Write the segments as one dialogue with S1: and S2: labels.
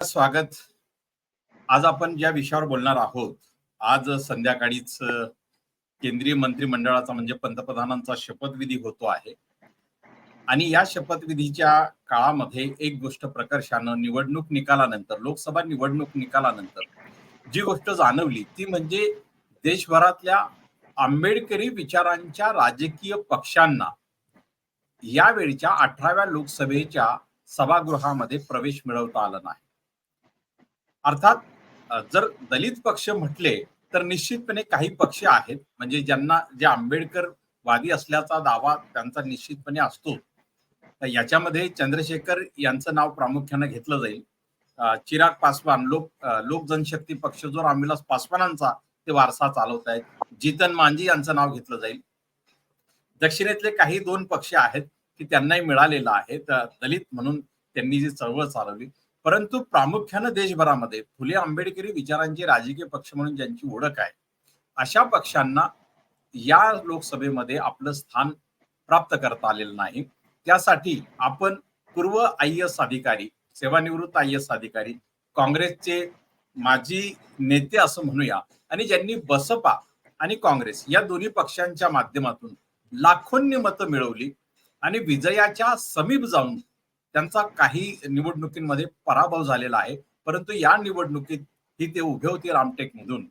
S1: स्वागत. आज आपण ज्या विषयावर बोलणार आहोत, आज संध्याकाळीच केंद्रीय मंत्रिमंडळाचा म्हणजे पंतप्रधानांचा शपथविधी होतो आहे आणि या शपथविधीच्या काळामध्ये एक गोष्ट प्रकर्षानं निवडणूक निकालानंतर, लोकसभा निवडणूक निकालानंतर जी गोष्ट जाणवली ती म्हणजे देशभरातल्या आंबेडकरी विचारांच्या राजकीय पक्षांना यावेळीच्या 18व्या लोकसभेच्या सभागृहामध्ये प्रवेश मिळवता आला नाही. अर्थात जर दलित पक्ष म्हटले तर निश्चितपणे काही पक्ष आहेत म्हणजे ज्यांना जे आंबेडकरवादी असल्याचा दावा त्यांचा निश्चितपणे असतो. तर याच्यामध्ये चंद्रशेखर यांचं नाव प्रामुख्याने घेतलं जाईल. चिराग पासवान लोक जनशक्ती पक्ष जो रामविलास पासवानांचा ते वारसा चालवत आहेत. जीतन मांझी यांचं नाव घेतलं जाईल. दक्षिणेतले काही दोन पक्ष आहेत की त्यांनाही मिळालेलं आहे दलित म्हणून त्यांनी जी चळवळ चालवली. परंतु प्रामुख्याने देशभरामध्ये फुले आंबेडकरी विचारांचे राजकीय पक्ष म्हणून ज्यांची ओळख आहे अशा पक्षांना या लोकसभेमध्ये आपलं स्थान प्राप्त करता आलेलं नाही. त्यासाठी आपण पूर्व IAS अधिकारी, सेवानिवृत्त IAS अधिकारी, काँग्रेसचे माजी नेते असं म्हणूया आणि ज्यांनी बसपा आणि काँग्रेस या दोन्ही पक्षांच्या माध्यमातून लाखोंनी मतं मिळवली आणि विजयाच्या समीप जाऊन त्यांचा काही निवडणुकीमध्ये पराभव झालेला आहे. परंतु या निवडणुकीत ही ते उभे होते रामटेक मधून.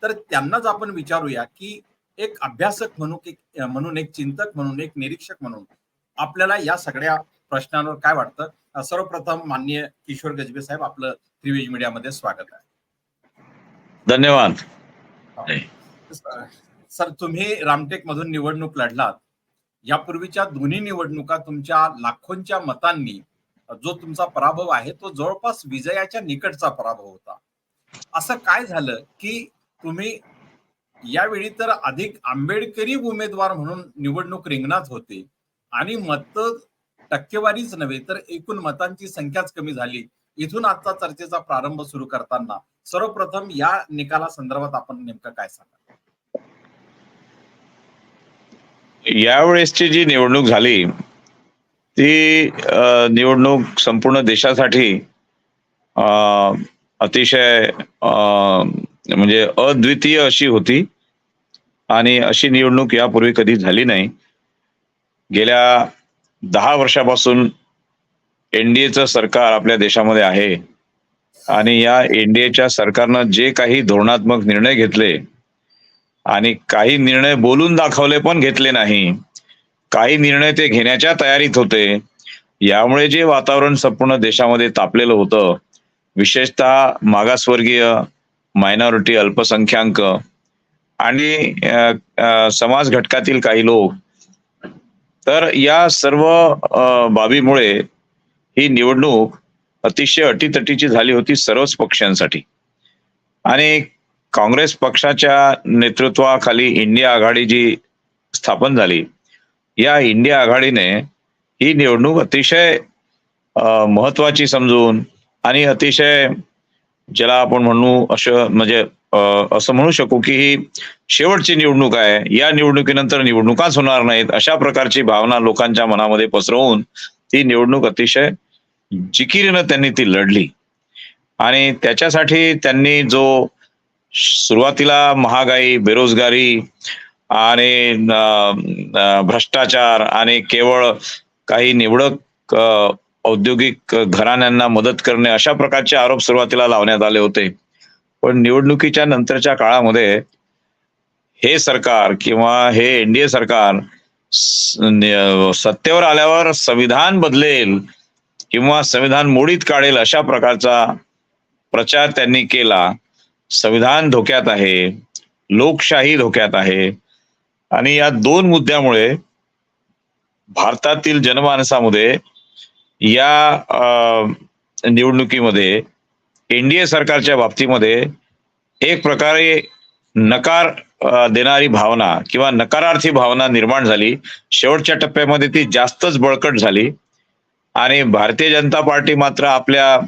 S1: तर त्यांनाच आपण विचारूया की एक अभ्यासक म्हणून एक चिंतक म्हणून एक निरीक्षक म्हणून आपल्याला या सगळ्या प्रश्नांवर काय वाटतं. सर्वप्रथम माननीय किशोर गजबे साहेब, आपलं त्रिवेज मीडियामध्ये स्वागत आहे.
S2: धन्यवाद.
S1: सर, तुम्ही रामटेक मधून निवडणूक लढलात. यापूर्वीच्या दोन्ही निवडणुका तुमच्या लाखोंच्या मतांनी जो तुमचा पराभव आहे तो जवळपास विजयाच्या निकटचा पराभव होता. असं काय झालं की तुम्ही यावेळी तर अधिक आंबेडकरी उमेदवार म्हणून निवडणूक रिंगणात होते आणि मत टक्केवारीच नव्हे तर एकूण मतांची संख्याच कमी झाली. इथून आजचा चर्चेचा प्रारंभ सुरू करताना सर्वप्रथम या निकाला संदर्भात आपण नेमकं काय सांगा.
S2: यावेळेसची जी निवडणूक झाली ती निवडणूक संपूर्ण देशासाठी अतिशय म्हणजे अद्वितीय अशी होती आणि अशी निवडणूक यापूर्वी कधी झाली नाही. गेल्या 10 वर्षापासून NDAचं सरकार आपल्या देशामध्ये आहे आणि या NDAच्या सरकारनं जे काही धोरणात्मक निर्णय घेतले आणि काही निर्णय बोलून दाखवले पण घेतले नाही, काही निर्णय ते घेण्याच्या तयारीत होते. यामुळे जे वातावरण संपूर्ण देशामध्ये तापलेलं होतं, विशेषतः मागासवर्गीय, मायनॉरिटी, अल्पसंख्याक आणि समाज घटकातील काही लोक, तर या सर्व बाबीमुळे ही निवडणूक अतिशय अटीतटीची झाली होती सर्वच पक्षांसाठी. आणि काँग्रेस पक्षाच्या नेतृत्वाखाली इंडिया आघाडी जी स्थापन झाली, या इंडिया आघाडीने ही निवडणूक अतिशय महत्वाची समजून आणि अतिशय ज्याला आपण म्हणू असं म्हणू शकू की ही शेवटची निवडणूक आहे, या निवडणुकीनंतर निवडणुकाच होणार नाहीत, अशा प्रकारची भावना लोकांच्या मनामध्ये पसरवून ती निवडणूक अतिशय जिकिरीनं त्यांनी ती लढली. आणि त्याच्यासाठी त्यांनी जो सुरुवातीला महागाई, बेरोजगारी आणि भ्रष्टाचार आणि केवळ काही निवडक औद्योगिक घराण्यांना मदत करणे अशा प्रकारचे आरोप सुरुवातीला लावण्यात आले होते. पण निवडणुकीच्या नंतरच्या काळामध्ये हे सरकार किंवा हे NDA सरकार सत्तेवर आल्यावर संविधान बदलेल किंवा संविधान मोडीत काढेल अशा प्रकारचा प्रचार त्यांनी केला. संविधान धोक्यात आहे, लोकशाही धोक्यात आहे आणि या दोन मुद्द्यामुळे भारतातील जनमानसामध्ये या निवडणुकीमध्ये NDA सरकारच्या बाबतीमध्ये एक प्रकारे नकार देणारी भावना किंवा नकारार्थी भावना निर्माण झाली. शेवटच्या टप्प्यामध्ये ती जास्तच बळकट झाली आणि भारतीय जनता पार्टी मात्र आपल्या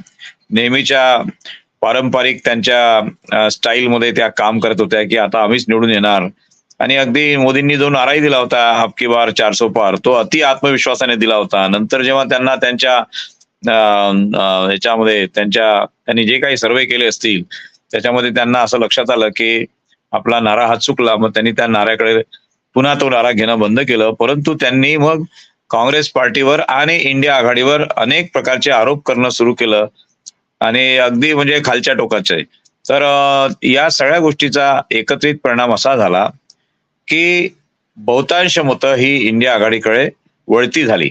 S2: नेहमीच्या पारंपरिक त्यांच्या स्टाईलमध्ये त्या काम करत होत्या की आता आम्हीच निवडून येणार. आणि अगदी मोदींनी जो नाराही दिला होता, अबकी बार 400 पार, तो अति आत्मविश्वासाने दिला होता. नंतर जेव्हा त्यांना त्यांच्या ह्याच्यामध्ये त्यांनी जे काही सर्वे केले असतील त्याच्यामध्ये त्यांना असं लक्षात आलं की आपला नारा हा चुकला, मग त्यांनी त्या नाऱ्याकडे पुन्हा तो नारा घेणं बंद केलं. परंतु त्यांनी मग काँग्रेस पार्टीवर आणि इंडिया आघाडीवर अनेक प्रकारचे आरोप करणं सुरू केलं आणि अगदी म्हणजे खालच्या टोकाचे. तर या सगळ्या गोष्टीचा एकत्रित परिणाम असा झाला की बहुतांश मतं ही इंडिया आघाडीकडे वळती झाली.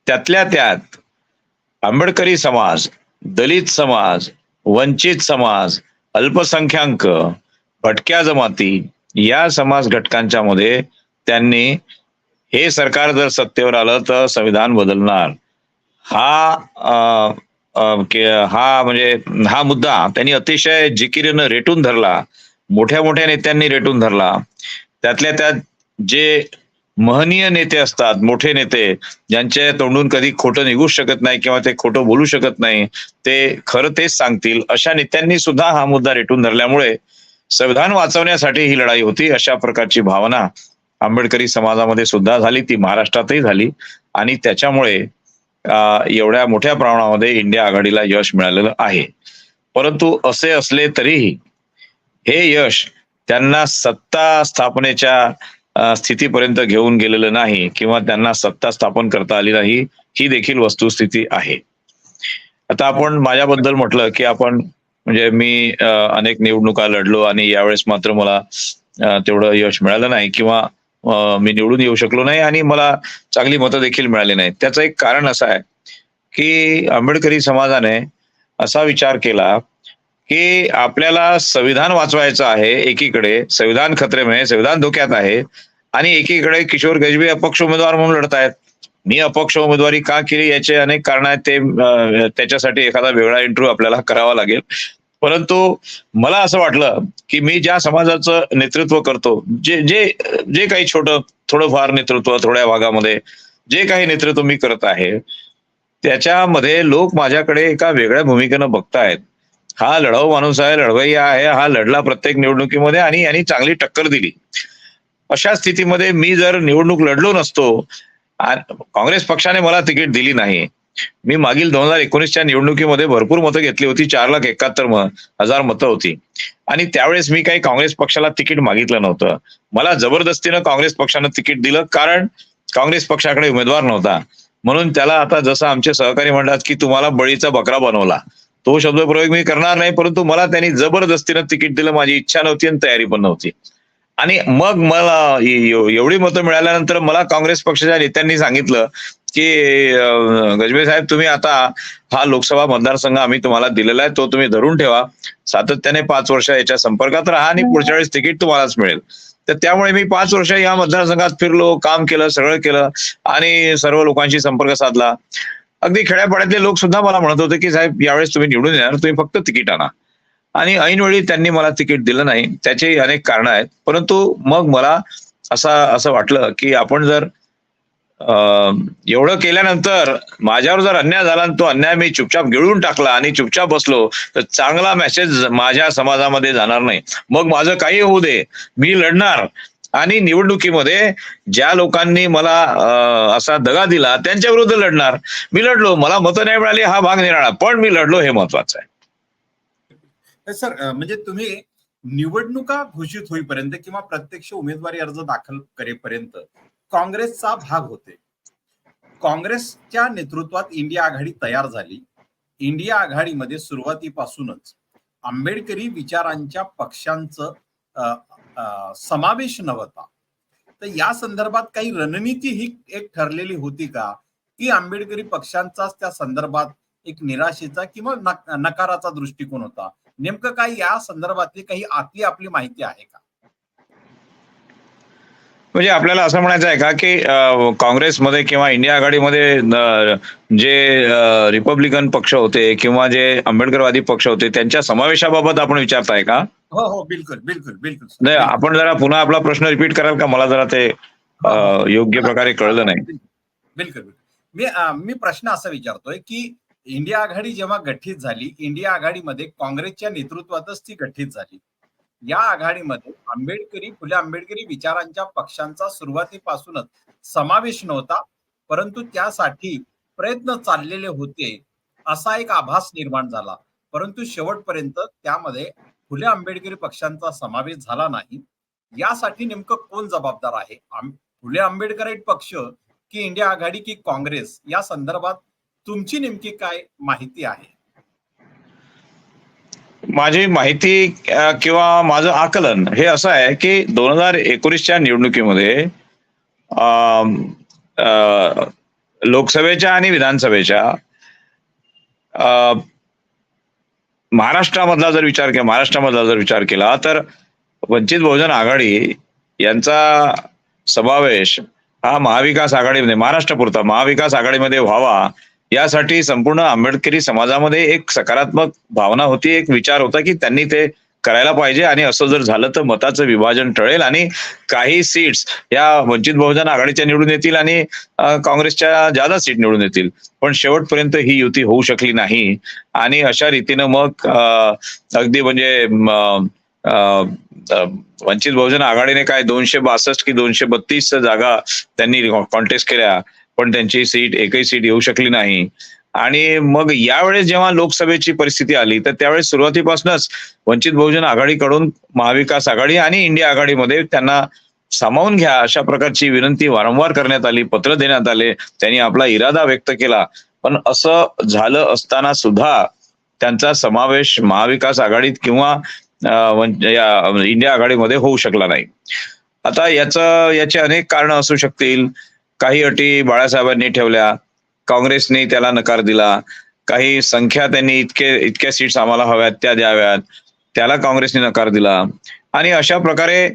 S2: त्यातल्या त्यात आंबेडकरी समाज, दलित समाज, वंचित समाज, अल्पसंख्याक, भटक्या जमाती या समाज घटकांच्या मध्ये त्यांनी हे सरकार जर सत्तेवर आलं तर संविधान बदलणार हा म्हणजे हा मुद्दा त्यांनी अतिशय जिकिरीनं रेटून धरला. मोठ्या मोठ्या नेत्यांनी रेटून धरला. त्यातल्या त्यात जे महनीय नेते असतात, मोठे नेते ज्यांच्या तोंडून कधी खोटं निघू शकत नाही किंवा ते खोटं बोलू शकत नाही, ते खरं तेच सांगतील, अशा नेत्यांनी सुद्धा हा मुद्दा रेटून धरल्यामुळे संविधान वाचवण्यासाठी ही लढाई होती अशा प्रकारची भावना आंबेडकरी समाजामध्ये सुद्धा झाली, ती महाराष्ट्रातही झाली आणि त्याच्यामुळे एवढ्या मोठ्या प्रमाणामध्ये इंडिया आघाडीला यश मिळालेलं आहे. परंतु असे असले तरीही हे यश त्यांना सत्ता स्थापनेच्या स्थितीपर्यंत घेऊन गेलेलं नाही किंवा त्यांना सत्ता स्थापन करता आली नाही, ही देखील वस्तुस्थिती आहे. आता आपण माझ्याबद्दल म्हटलं की आपण म्हणजे मी अनेक निवडणुका लढलो आणि यावेळेस मात्र मला तेवढं यश मिळालं नाही किंवा मी निवडून येऊ शकलो नाही आणि मला चांगली मतं देखील मिळाली नाही. त्याचं एक कारण असं आहे की आंबेडकरी समाजाने असा विचार केला की आपल्याला संविधान वाचवायचं आहे, एकीकडे संविधान खतरे में, संविधान धोक्यात आहे आणि एकीकडे किशोर गजबे अपक्ष उमेदवार म्हणून लढतायत. मी अपक्ष उमेदवारी का केली याचे अनेक कारण आहेत, ते त्याच्यासाठी एखादा वेगळा इंटरव्ह्यू आपल्याला करावा लागेल. परंतु मला असं वाटलं की मी ज्या समाजाचं नेतृत्व करतो, जे जे जे काही थोडंफार नेतृत्व थोड्या भागामध्ये जे काही नेतृत्व मी करत आहे त्याच्यामध्ये लोक माझ्याकडे एका वेगळ्या भूमिकेनं बघतायत. हा लढाऊ माणूस आहे, लढवय्या आहे, हा लढला प्रत्येक निवडणुकीमध्ये आणि यांनी चांगली टक्कर दिली. अशा स्थितीमध्ये मी जर निवडणूक लढलो नसतो, काँग्रेस पक्षाने मला तिकीट दिली नाही, मी मागील 2019च्या निवडणुकीमध्ये भरपूर मतं घेतली होती, 4,71,000 मतं होती आणि त्यावेळेस मी काही काँग्रेस पक्षाला तिकीट मागितलं नव्हतं. मला जबरदस्तीनं काँग्रेस पक्षानं तिकीट दिलं, कारण काँग्रेस पक्षाकडे उमेदवार नव्हता. म्हणून त्याला आता जसं आमचे सहकारी म्हणतात की तुम्हाला बळीचा बकरा बनवला, तो शब्दप्रयोग मी करणार नाही, परंतु मला त्यांनी जबरदस्तीनं तिकीट दिलं. माझी इच्छा नव्हती आणि तयारी पण नव्हती. आणि मग मला एवढी मतं मिळाल्यानंतर मला काँग्रेस पक्षाच्या नेत्यांनी सांगितलं की गजबे साहेब, तुम्ही आता हा लोकसभा मतदारसंघ आम्ही तुम्हाला दिलेला आहे, तो तुम्ही धरून ठेवा, सातत्याने 5 वर्ष याच्या संपर्कात राहा आणि पुढच्या वेळेस तिकीट तुम्हालाच मिळेल. तर त्यामुळे मी 5 वर्ष या मतदारसंघात फिरलो, काम केलं, सगळं केलं आणि सर्व लोकांशी संपर्क साधला. अगदी खेड्यापाड्यातले लोक सुद्धा मला म्हणत होते की साहेब, यावेळेस तुम्ही निवडून येणार, तुम्ही फक्त तिकीट आणा. आणि ऐनवेळी त्यांनी मला तिकीट दिलं नाही. त्याची अनेक कारणं आहेत, परंतु मग मला असं वाटलं की आपण जर एवढं केल्यानंतर माझ्यावर जर अन्याय झाला आणि तो अन्याय मी चुपचाप गिळून टाकला आणि चुपचाप बसलो तर चांगला मेसेज माझ्या समाजामध्ये जाणार नाही. मग माझं काही होऊ दे, मी लढणार आणि निवडणुकीमध्ये ज्या लोकांनी मला असा दगा दिला त्यांच्या विरुद्ध लढणार. मी लढलो, मला मतं नाही मिळाली, हा भाग निराळा, पण मी लढलो, हे महत्वाचं आहे.
S1: सर, म्हणजे तुम्ही निवडणुका घोषित होईपर्यंत किंवा प्रत्यक्ष उमेदवारी अर्ज दाखल करेपर्यंत काँग्रेसचा भाग होते. काँग्रेसच्या नेतृत्वात इंडिया आघाडी तयार झाली. इंडिया आघाडीमध्ये सुरुवातीपासूनच आंबेडकरी विचारांच्या पक्षांचं समावेश नव्हता. तर या संदर्भात काही रणनीती ही एक ठरलेली होती का, की आंबेडकरी पक्षांचाच त्या संदर्भात एक निराशेचा किंवा नकाराचा दृष्टिकोन होता? नेमकं काय या संदर्भातली काही आपली माहिती आहे का?
S2: म्हणजे आपल्याला असं म्हणायचं आहे का की काँग्रेसमध्ये किंवा इंडिया आघाडीमध्ये जे रिपब्लिकन पक्ष होते किंवा जे आंबेडकरवादी पक्ष होते त्यांच्या समावेशाबाबत आपण विचारताय का?
S1: हो हो, बिलकुल बिलकुल बिलकुल.
S2: नाही, आपण जरा पुन्हा आपला प्रश्न रिपीट कराल का? मला जरा ते योग्य प्रकारे कळलं नाही.
S1: बिलकुल. मी प्रश्न असा विचारतोय की इंडिया आघाडी जेव्हा गठीत झाली, इंडिया आघाडीमध्ये काँग्रेसच्या नेतृत्वातच ती गठीत झाली. या आघाडीमध्ये फुले आंबेडकरी विचारांच्या पक्षांचा सुरुवातीपासूनच समावेश नव्हता, परंतु त्यासाठी प्रयत्न चाललेले होते असा एक आभास निर्माण झाला. परंतु शेवटपर्यंत त्यामध्ये फुले आंबेडकरी पक्षांचा समावेश झाला नाही. यासाठी नेमकं कोण जबाबदार आहे? फुले आंबेडकराईट पक्ष की इंडिया आघाडी की काँग्रेस, या संदर्भात तुमची नेमकी काय माहिती आहे?
S2: माझी माहिती किंवा माझं आकलन हे असं आहे की 2019च्या निवडणुकीमध्ये अम, अ, लोकसभेच्या आणि विधानसभेच्या महाराष्ट्रामधला जर विचार केला तर वंचित बहुजन आघाडी यांचा समावेश हा महाविकास आघाडीमध्ये, महाराष्ट्रापुरता महाविकास आघाडीमध्ये व्हावा यासाठी संपूर्ण आंबेडकरी समाजामध्ये एक सकारात्मक भावना होती, एक विचार होता की त्यांनी ते करायला पाहिजे आणि असं जर झालं तर मताचं विभाजन टळेल आणि काही सीट्स या वंचित बहुजन आघाडीच्या निवडून येतील आणि काँग्रेसच्या जादा सीट निवडून येतील. पण शेवटपर्यंत ही युती होऊ शकली नाही आणि अशा रीतीनं मग अगदी म्हणजे वंचित बहुजन आघाडीने काय 262 की 232 जागा त्यांनी कॉन्टेस्ट केल्या, पण त्यांची सीट एकही सीट येऊ शकली नाही. आणि मग यावेळेस जेव्हा लोकसभेची परिस्थिती आली तर त्यावेळेस सुरुवातीपासूनच वंचित बहुजन आघाडीकडून महाविकास आघाडी आणि इंडिया आघाडीमध्ये त्यांना सामावून घ्या अशा प्रकारची विनंती वारंवार करण्यात आली, पत्र देण्यात आले, त्यांनी आपला इरादा व्यक्त केला. पण असं झालं असताना सुद्धा त्यांचा समावेश महाविकास आघाडीत किंवा इंडिया आघाडीमध्ये होऊ शकला नाही. आता याचे अनेक कारणं असू शकतील. काही अटी बाळासाहेबांनी ठेवल्या, काँग्रेसने त्याला नकार दिला. काही संख्या त्यांनी इतक्या सीट्स आम्हाला हव्यात त्या द्याव्यात, त्याला काँग्रेसने नकार दिला. आणि अशा प्रकारे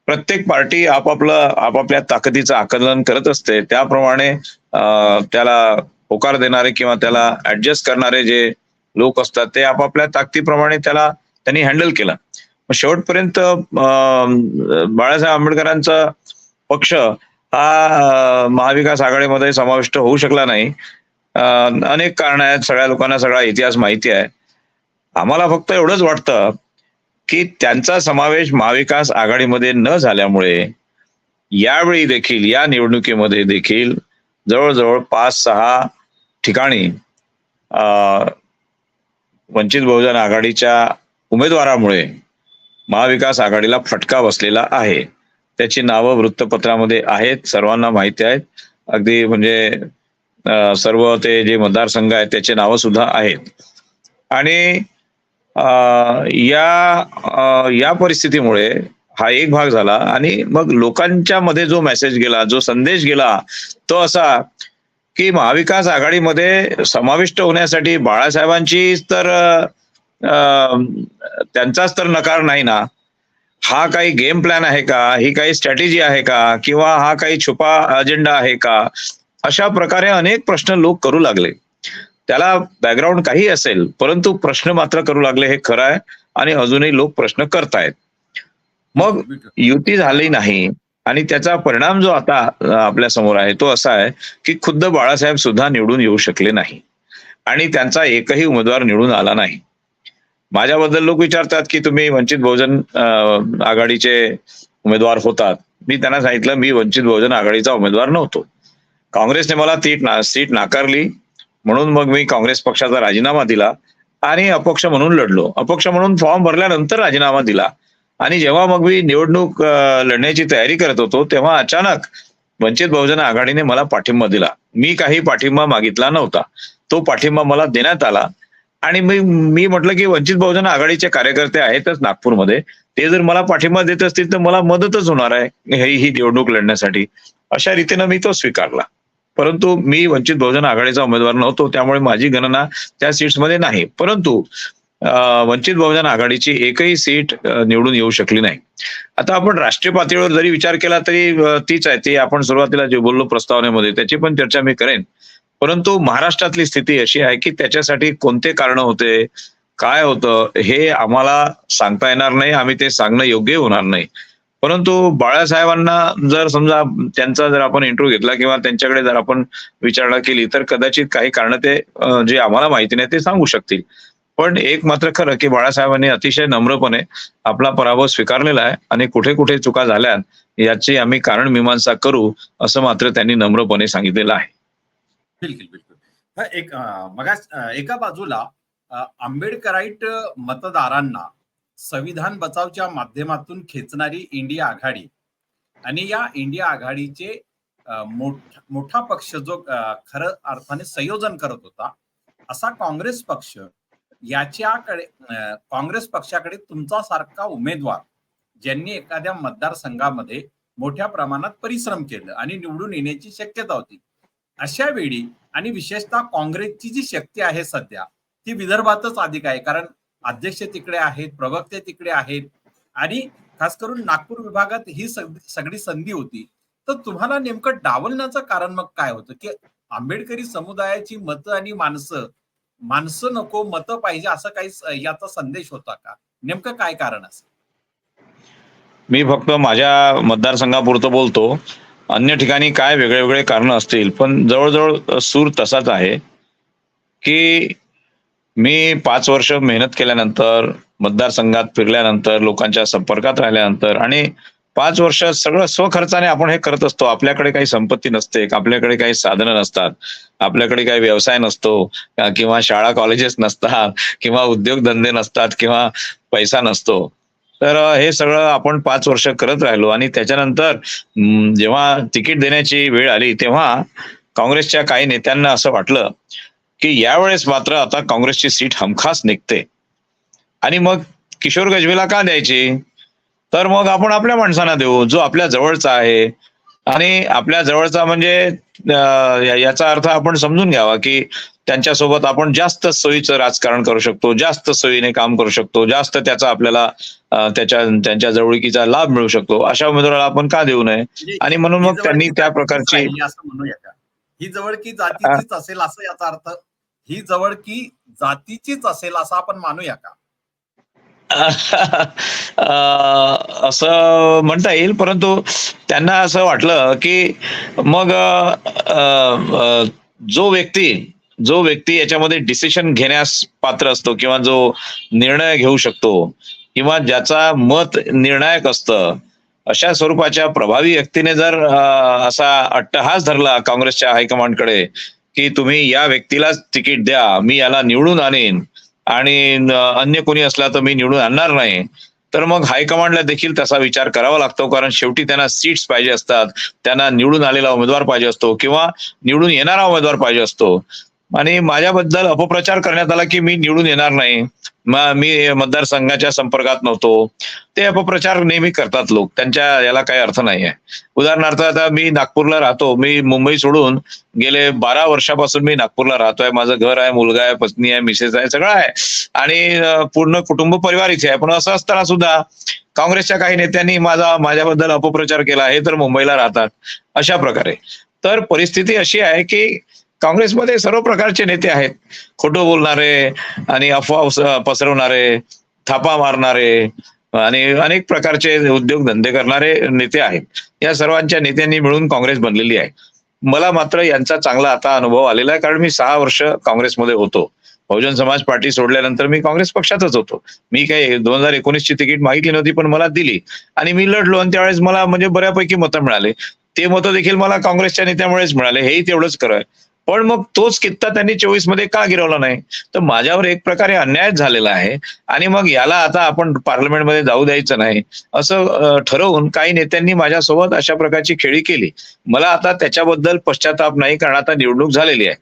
S2: प्रत्येक पार्टी आपापल्या ताकदीचं आकलन करत असते. त्याप्रमाणे त्याला होकार देणारे किंवा त्याला ऍडजस्ट करणारे जे लोक असतात ते आपापल्या ताकदीप्रमाणे त्यांनी हँडल केलं. शेवटपर्यंत बाळासाहेब आंबेडकरांचा पक्ष हा महाविकास आघाडीमध्ये समाविष्ट होऊ शकला नाही. अनेक कारण आहेत, सगळ्या लोकांना सगळा इतिहास माहिती आहे. आम्हाला फक्त एवढंच वाटतं की त्यांचा समावेश महाविकास आघाडीमध्ये न झाल्यामुळे यावेळी देखील, या निवडणुकीमध्ये देखील जवळजवळ 5-6 ठिकाणी वंचित बहुजन आघाडीच्या उमेदवारामुळे महाविकास आघाडीला फटका बसलेला आहे. त्याची नावं वृत्तपत्रामध्ये आहेत, सर्वांना माहिती आहेत. अगदी म्हणजे सर्व ते जे मतदारसंघ आहेत त्याचे नावं सुद्धा आहेत. आणि या परिस्थितीमुळे हा एक भाग झाला. आणि मग लोकांच्या मध्ये जो मेसेज गेला, जो संदेश गेला तो असा की महाविकास आघाडीमध्ये समाविष्ट होण्यासाठी बाळासाहेबांची तर त्यांचाच तर नकार नाही ना, हा काही गेम प्लॅन आहे का, ही काही स्ट्रॅटेजी आहे का, किंवा हा काही छुपा अजेंडा आहे का, अशा प्रकारे अनेक प्रश्न लोक करू लागले. त्याला बॅकग्राऊंड काही असेल परंतु प्रश्न मात्र करू लागले, हे खरं आहे. आणि अजूनही लोक प्रश्न करतायत. मग युती झाली नाही आणि त्याचा परिणाम जो आता आपल्या समोर आहे तो असा आहे की खुद्द बाळासाहेब सुद्धा निवडून येऊ शकले नाही आणि त्यांचा एकही उमेदवार निवडून आला नाही. माझ्याबद्दल लोक विचारतात की तुम्ही वंचित बहुजन आघाडीचे उमेदवार होतात. मी त्यांना सांगितलं मी वंचित बहुजन आघाडीचा उमेदवार नव्हतो. काँग्रेसने मला सीट नाकारली म्हणून मग मी काँग्रेस पक्षाचा राजीनामा दिला आणि अपक्ष म्हणून लढलो. अपक्ष म्हणून फॉर्म भरल्यानंतर राजीनामा दिला. आणि जेव्हा मग मी निवडणूक लढण्याची तयारी करत होतो तेव्हा अचानक वंचित बहुजन आघाडीने मला पाठिंबा दिला. मी काही पाठिंबा मागितला नव्हता, तो पाठिंबा मला देण्यात आला. आणि मी म्हटलं की वंचित बहुजन आघाडीचे कार्यकर्ते आहेतच नागपूरमध्ये, ते जर मला पाठिंबा देत असतील तर मला मदतच होणार आहे ही निवडणूक लढण्यासाठी. अशा रीतीनं मी तो स्वीकारला. परंतु मी वंचित बहुजन आघाडीचा उमेदवार नव्हतो, त्यामुळे माझी गणना त्या सीट्समध्ये नाही. परंतु वंचित बहुजन आघाडीची एकही सीट निवडून येऊ शकली नाही. आता आपण राष्ट्रीय पातळीवर जरी विचार केला तरी तीच आहे, ती आपण सुरुवातीला जे बोललो प्रस्तावनेमध्ये त्याची पण चर्चा मी करेन. परंतु महाराष्ट्रातली स्थिती अशी आहे की त्याच्यासाठी कोणते कारण होते, काय होतं हे आम्हाला सांगता येणार नाही, आम्ही ते सांगणं योग्य होणार नाही. परंतु बाळासाहेबांना जर समजा त्यांचा जर आपण इंटरव्ह्यू घेतला किंवा त्यांच्याकडे जर आपण विचारणा केली तर कदाचित काही कारण ते जे आम्हाला माहिती नाही ते सांगू शकतील. पण एक मात्र खरं की बाळासाहेबांनी अतिशय नम्रपणे आपला पराभव स्वीकारलेला आहे आणि कुठे कुठे चुका झाल्यात याची आम्ही कारण मीमांसा करू असं मात्र त्यांनी नम्रपणे सांगितलेलं आहे.
S1: बिलकुल बिलकुल. एका बाजूला आंबेडकराईट मतदारांना संविधान बचावच्या माध्यमातून खेचणारी इंडिया आघाडी आणि या इंडिया आघाडीचे मोठा पक्ष जो खरं अर्थाने संयोजन करत होता असा काँग्रेस पक्ष, याच्याकडे काँग्रेस पक्षाकडे तुमचा सारखा उमेदवार ज्यांनी एखाद्या मतदारसंघामध्ये मोठ्या प्रमाणात परिश्रम केलं आणि निवडून येण्याची शक्यता होती, अशा वेळी आणि विशेषतः काँग्रेसची जी शक्ती आहे सध्या ती विदर्भातच अधिक आहे, कारण अध्यक्ष तिकडे आहेत, प्रवक्ते तिकडे आहेत आणि खास करून नागपूर विभागात ही सगळी संधी होती. तर तुम्हाला नेमकं डावलण्याचं कारण मग काय होतं की आंबेडकरी समुदायाची मतं आणि माणसं नको मतं पाहिजे असं काही याचा संदेश होता का? नेमकं काय कारण असेल?
S2: मी फक्त माझ्या मतदारसंघापुरतं बोलतो. अन्य ठिकाणी काय वेगळे वेगळे कारण असतील, पण जवळजवळ सूर तसाच आहे की मी 5 वर्ष मेहनत केल्यानंतर, मतदारसंघात फिरल्यानंतर, लोकांच्या संपर्कात राहिल्यानंतर आणि 5 वर्ष सगळं स्वखर्चाने आपण हे करत असतो. आपल्याकडे काही संपत्ती नसते, आपल्याकडे काही साधनं नसतात, आपल्याकडे काही व्यवसाय नसतो किंवा शाळा कॉलेजेस नसतात किंवा उद्योगधंदे नसतात किंवा पैसा नसतो. तर हे सगळं आपण 5 वर्ष करत राहिलो आणि त्याच्यानंतर जेव्हा तिकीट देण्याची वेळ आली तेव्हा काँग्रेसच्या काही नेत्यांना असं वाटलं की यावेळेस मात्र आता काँग्रेसची सीट हमखास निघते आणि मग किशोर गजबीला का द्यायची, तर मग आपण आपल्या माणसांना देऊ जो आपल्या जवळचा आहे. आणि आपल्या जवळचा म्हणजे याचा अर्थ आपण समजून घ्यावा की त्यांच्यासोबत आपण जास्त सोयीचं राजकारण करू शकतो, जास्त सोयीने काम करू शकतो, जास्त त्याचा आपल्याला त्यांच्या जवळकीचा लाभ मिळू शकतो. अशा उमेदवाराला आपण का देऊ नये. आणि म्हणून मग त्यांनी त्या प्रकारची
S1: असं म्हणूया का, ही जवळकी जातीचीच असेल असं याचा अर्थ, ही जवळकी जातीचीच असेल असं आपण मानूया का?
S2: असं म्हणता येईल, परंतु त्यांना असं वाटलं की मग जो व्यक्ती याच्यामध्ये डिसिशन घेण्यास पात्र असतो किंवा जो निर्णय घेऊ शकतो किंवा ज्याचा मत निर्णायक असतं, अशा स्वरूपाच्या प्रभावी व्यक्तीने जर असा अट्टहास धरला काँग्रेसच्या हायकमांडकडे की तुम्ही या व्यक्तीलाच तिकीट द्या, मी याला निवडून आणेन आणि अन्य कोणी असला तर मी निवडून आणणार नाही, तर मग हायकमांडला देखील तसा विचार करावा लागतो. कारण शेवटी त्यांना सीट्स पाहिजे असतात, त्यांना निवडून आलेला उमेदवार पाहिजे असतो किंवा निवडून येणारा उमेदवार पाहिजे असतो. आणि माझ्याबद्दल अपप्रचार करण्यात आला की मी निवडून येणार नाही, मी मतदारसंघाच्या संपर्कात नव्हतो, ते अपप्रचार नेहमी करतात लोक, त्यांच्या याला काही अर्थ नाही आहे. उदाहरणार्थ आता मी नागपूरला राहतो, मी मुंबई सोडून गेले 12 वर्षापासून मी नागपूरला राहतोय. माझं घर आहे, मुलगा आहे, पत्नी आहे, मिसेस आहे, सगळं आहे आणि पूर्ण कुटुंब परिवार इथे आहे. पण असं असताना सुद्धा काँग्रेसच्या काही नेत्यांनी माझ्याबद्दल अपप्रचार केला, हे तर मुंबईला राहतात. अशा प्रकारे तर परिस्थिती अशी आहे की काँग्रेसमध्ये सर्व प्रकारचे नेते आहेत, खोटं बोलणारे आणि अफवा पसरवणारे, थापा मारणारे आणि अनेक प्रकारचे उद्योगधंदे करणारे नेते आहेत. या सर्वांच्या नेत्यांनी मिळून काँग्रेस बनलेली आहे. मला मात्र यांचा चांगला आता अनुभव आलेला आहे, कारण मी 6 वर्ष काँग्रेसमध्ये होतो. बहुजन समाज पार्टी सोडल्यानंतर मी काँग्रेस पक्षातच होतो. मी काही 2019 ची तिकीट मागितली नव्हती, पण मला दिली आणि मी लढलो आणि त्यावेळेस मला म्हणजे बऱ्यापैकी मतं मिळाले. ते मतं देखील मला काँग्रेसच्या नेत्यामुळेच मिळाले, हेही तेवढंच खरं आहे. पण मग तोच कित्ता त्यांनी 24 मध्ये का गिरवला नाही, तर माझ्यावर एक प्रकारे अन्याय झालेला आहे आणि मग याला आता आपण पार्लमेंटमध्ये जाऊ द्यायचं नाही असं ठरवून काही नेत्यांनी माझ्यासोबत अशा प्रकारची खेळी केली. मला आता त्याच्याबद्दल पश्चाताप नाही, कारण आता निवडणूक झालेली आहे.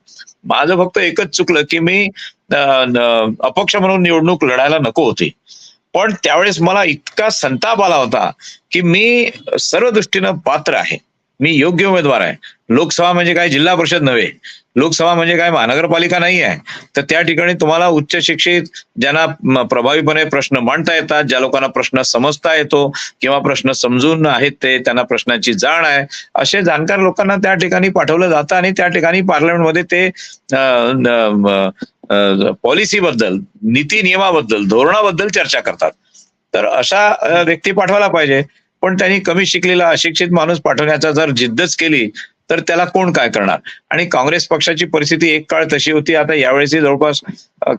S2: माझं फक्त एकच चुकलं की मी अपक्ष म्हणून निवडणूक लढायला नको होती. पण त्यावेळेस मला इतका संताप आला होता की मी सर्व दृष्टीनं पात्र आहे, मी योग्य उमेदवार आहे. लोकसभा म्हणजे काय जिल्हा परिषद नव्हे, लोकसभा म्हणजे काय महानगरपालिका नाही आहे. तर त्या ठिकाणी तुम्हाला उच्च शिक्षित, ज्यांना प्रभावीपणे प्रश्न मांडता येतात, ज्या लोकांना प्रश्न समजता येतो किंवा प्रश्न समजून आहेत ते, त्यांना प्रश्नाची जाण आहे, असे जाणकार लोकांना त्या ठिकाणी पाठवलं जातं आणि त्या ठिकाणी पार्लमेंटमध्ये ते पॉलिसीबद्दल, नीती नियमाबद्दल, धोरणाबद्दल चर्चा करतात. तर अशा व्यक्ती पाठवायला पाहिजे. पण त्यांनी कमी शिकलेला अशिक्षित माणूस पाठवण्याचा जर जिद्दच केली तर त्याला कोण काय करणार. आणि काँग्रेस पक्षाची परिस्थिती एक काळ तशी होती, आता यावेळेसही जवळपास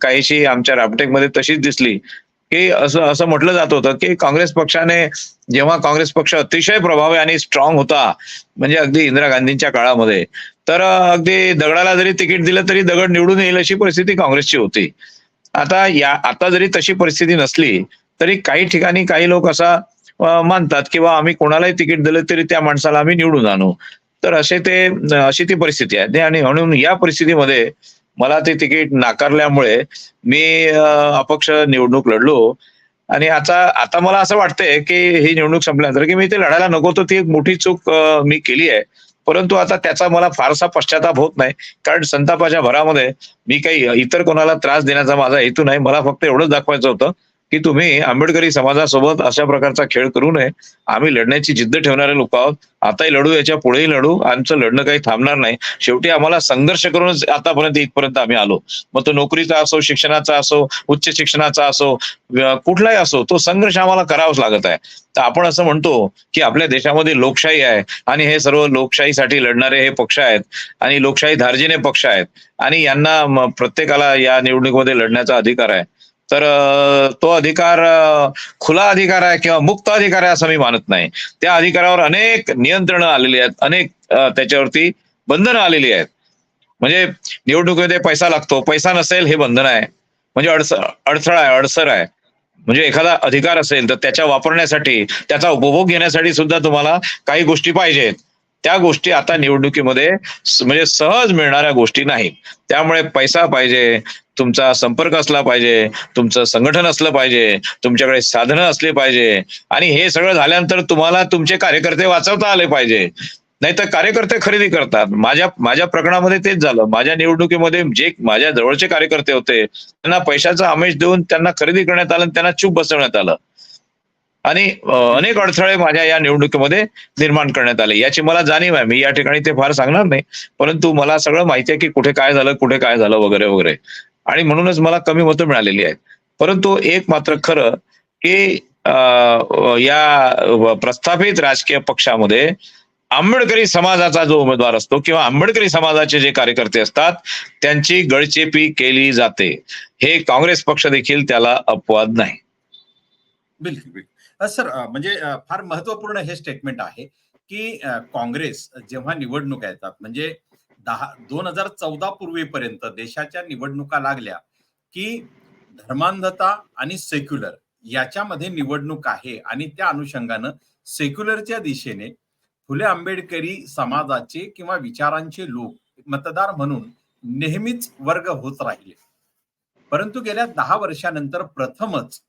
S2: काहीशी आमच्या रामटेकमध्ये तशीच दिसली की असं म्हटलं जात होतं की काँग्रेस पक्षाने, जेव्हा काँग्रेस पक्ष अतिशय प्रभावी आणि स्ट्रॉंग होता, म्हणजे अगदी इंदिरा गांधींच्या काळामध्ये, तर अगदी दगडाला जरी तिकीट दिलं तरी दगड निवडून येईल अशी परिस्थिती काँग्रेसची होती. आता जरी तशी परिस्थिती नसली तरी काही ठिकाणी काही लोक असा मानतात किंवा आम्ही कोणालाही तिकीट दिलं तरी त्या माणसाला आम्ही निवडून आणू. तर अशी ती परिस्थिती आहे आणि म्हणून या परिस्थितीमध्ये मला ते तिकीट नाकारल्यामुळे मी अपक्ष निवडणूक लढलो. आणि आता मला असं वाटतंय की ही निवडणूक संपल्यानंतर की मी ते लढायला नको, तर ती एक मोठी चूक मी केली आहे. परंतु आता त्याचा मला फारसा पश्चाताप होत नाही, कारण संतापाच्या भरामध्ये मी काही इतर कोणाला त्रास देण्याचा माझा हेतू नाही. मला फक्त एवढंच दाखवायचं होतं की तुम्ही आंबेडकरी समाजासोबत अशा प्रकारचा खेळ करू नये. आम्ही लढण्याची जिद्द ठेवणारे लोक आहोत. आताही लढू, याच्या पुढेही लढू. आमचं लढणं काही थांबणार नाही. शेवटी आम्हाला संघर्ष करूनच आतापर्यंत इथपर्यंत आम्ही आलो. मग तो नोकरीचा असो, शिक्षणाचा असो, उच्च शिक्षणाचा असो, कुठलाही असो, तो संघर्ष आम्हाला करावाच लागत आहे. तर आपण असं म्हणतो की आपल्या देशामध्ये लोकशाही आहे आणि हे सर्व लोकशाहीसाठी लढणारे हे पक्ष आहेत आणि लोकशाही धार्जिणे पक्ष आहेत आणि यांना प्रत्येकाला या निवडणुकीमध्ये लढण्याचा अधिकार आहे. तर तो अधिकार खुला अधिकार आहे किंवा मुक्त अधिकार आहे असं मी मानत नाही. त्या अधिकारावर अनेक नियंत्रणं आलेली आहेत, अनेक त्याच्यावरती बंधनं आलेली आहेत. म्हणजे निवडणुकीमध्ये पैसा लागतो, पैसा नसेल हे बंधन आहे, म्हणजे अडथळा आहे, अडसर आहे. म्हणजे एखादा अधिकार असेल तर त्याच्या वापरण्यासाठी, त्याचा उपभोग घेण्यासाठी सुद्धा तुम्हाला काही गोष्टी पाहिजेत. त्या गोष्टी आता निवडणुकीमध्ये म्हणजे सहज मिळणाऱ्या गोष्टी नाहीत. त्यामुळे पैसा पाहिजे, तुमचा संपर्क असला पाहिजे, तुमचं संघटन असलं पाहिजे, तुमच्याकडे साधनं असली पाहिजे आणि हे सगळं झाल्यानंतर तुम्हाला तुमचे कार्यकर्ते वाचवता आले पाहिजे. नाहीतर कार्यकर्ते खरेदी करतात. माझ्या प्रकरणामध्ये तेच झालं. माझ्या निवडणुकीमध्ये जे माझ्या जवळचे कार्यकर्ते होते त्यांना पैशाचा आमिष देऊन त्यांना खरेदी करण्यात आलं आणि त्यांना चूप बसवण्यात आलं आणि अनेक अडथळे माझ्या या निवडणुकीमध्ये निर्माण करण्यात आले. याची मला जाणीव आहे. मी या ठिकाणी ते फार सांगणार नाही, परंतु मला सगळं माहिती आहे की कुठे काय झालं वगैरे वगैरे, आणि म्हणूनच मला कमी मतं मिळालेली आहेत. परंतु एक मात्र खरं की या प्रस्थापित राजकीय पक्षामध्ये आंबेडकरी समाजाचा जो उमेदवार असतो किंवा आंबेडकरी समाजाचे जे कार्यकर्ते असतात त्यांची गळचेपी केली जाते. हे काँग्रेस पक्ष देखील त्याला अपवाद नाही.
S1: बिलकुल बिलकुल सर, म्हणजे फार महत्वपूर्ण हे स्टेटमेंट आहे की काँग्रेस जेव्हा निवडणुका येतात, म्हणजे 2014 पूर्वीपर्यंत देशाच्या निवडणुका लागल्या की धर्मांधता आणि सेक्युलर याच्यामध्ये निवडणूक आहे आणि त्या अनुषंगानं सेक्युलरच्या दिशेने फुले आंबेडकरी समाजाचे किंवा विचारांचे लोक मतदार म्हणून नेहमीच वर्ग होत राहिले. परंतु गेल्या 10 वर्षानंतर प्रथमच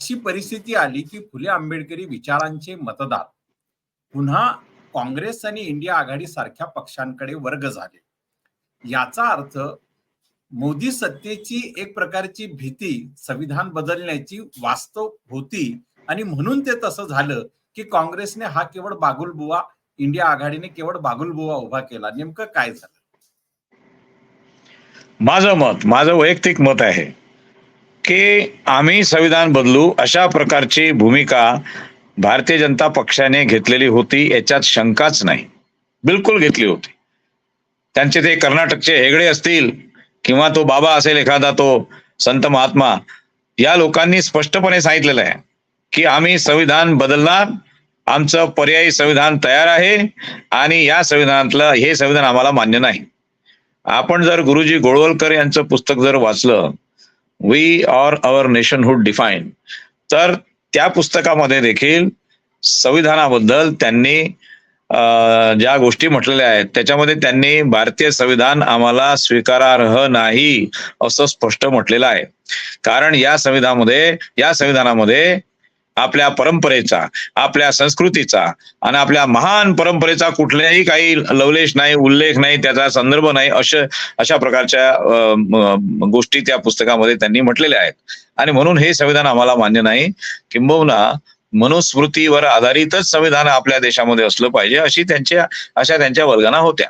S1: अशी परिस्थिती आली की फुले आंबेडकरी विचारांचे मतदार पुन्हा काँग्रेस आणि इंडिया आघाडी सारख्या पक्षांकडे वर्ग झाले. याचा अर्थ मोदी सत्तेची एक प्रकारची भीती संविधान बदलण्याची वास्तव होती आणि म्हणून ते तसं झालं की काँग्रेसने हा केवळ बागुलबुवा, इंडिया आघाडीने केवळ बागुलबुवा उभा केला. नेमकं काय झालं?
S2: माझं वैयक्तिक मत आहे की आम्ही संविधान बदलू अशा प्रकारची भूमिका भारतीय जनता पक्षाने घेतलेली होती, याच्यात शंकाच नाही. बिलकुल घेतली होती. त्यांचे ते कर्नाटकचे हेगडे असतील किंवा तो बाबा असेल एखादा, तो संत महात्मा, या लोकांनी स्पष्टपणे सांगितलेलं आहे की आम्ही संविधान बदलणार, आमचं पर्यायी संविधान तयार आहे आणि या संविधानातलं हे संविधान आम्हाला मान्य नाही. आपण जर गुरुजी गोळवलकर यांचं पुस्तक जर वाचलं, we or our nationhood define, तर त्या पुस्तकामध्ये देखील संविधानाबद्दल त्यांनी ज्या गोष्टी म्हटलेल्या आहेत त्याच्यामध्ये त्यांनी भारतीय संविधान आम्हाला स्वीकारार्ह नाही असं स्पष्ट म्हटलेलं आहे. कारण या संविधानामध्ये आपल्या परंपरेचा, आपल्या संस्कृतीचा आणि आपल्या महान परंपरेचा कुठल्याही काही लवलेश नाही, उल्लेख नाही, त्याचा संदर्भ नाही, अशा प्रकारच्या गोष्टी त्या पुस्तकामध्ये त्यांनी म्हटलेल्या आहेत. आणि म्हणून हे संविधान आम्हाला मान्य नाही, किंबहुना मनुस्मृतीवर आधारितच संविधान आपल्या देशामध्ये असलं पाहिजे अशा त्यांच्या वल्गना होत्या.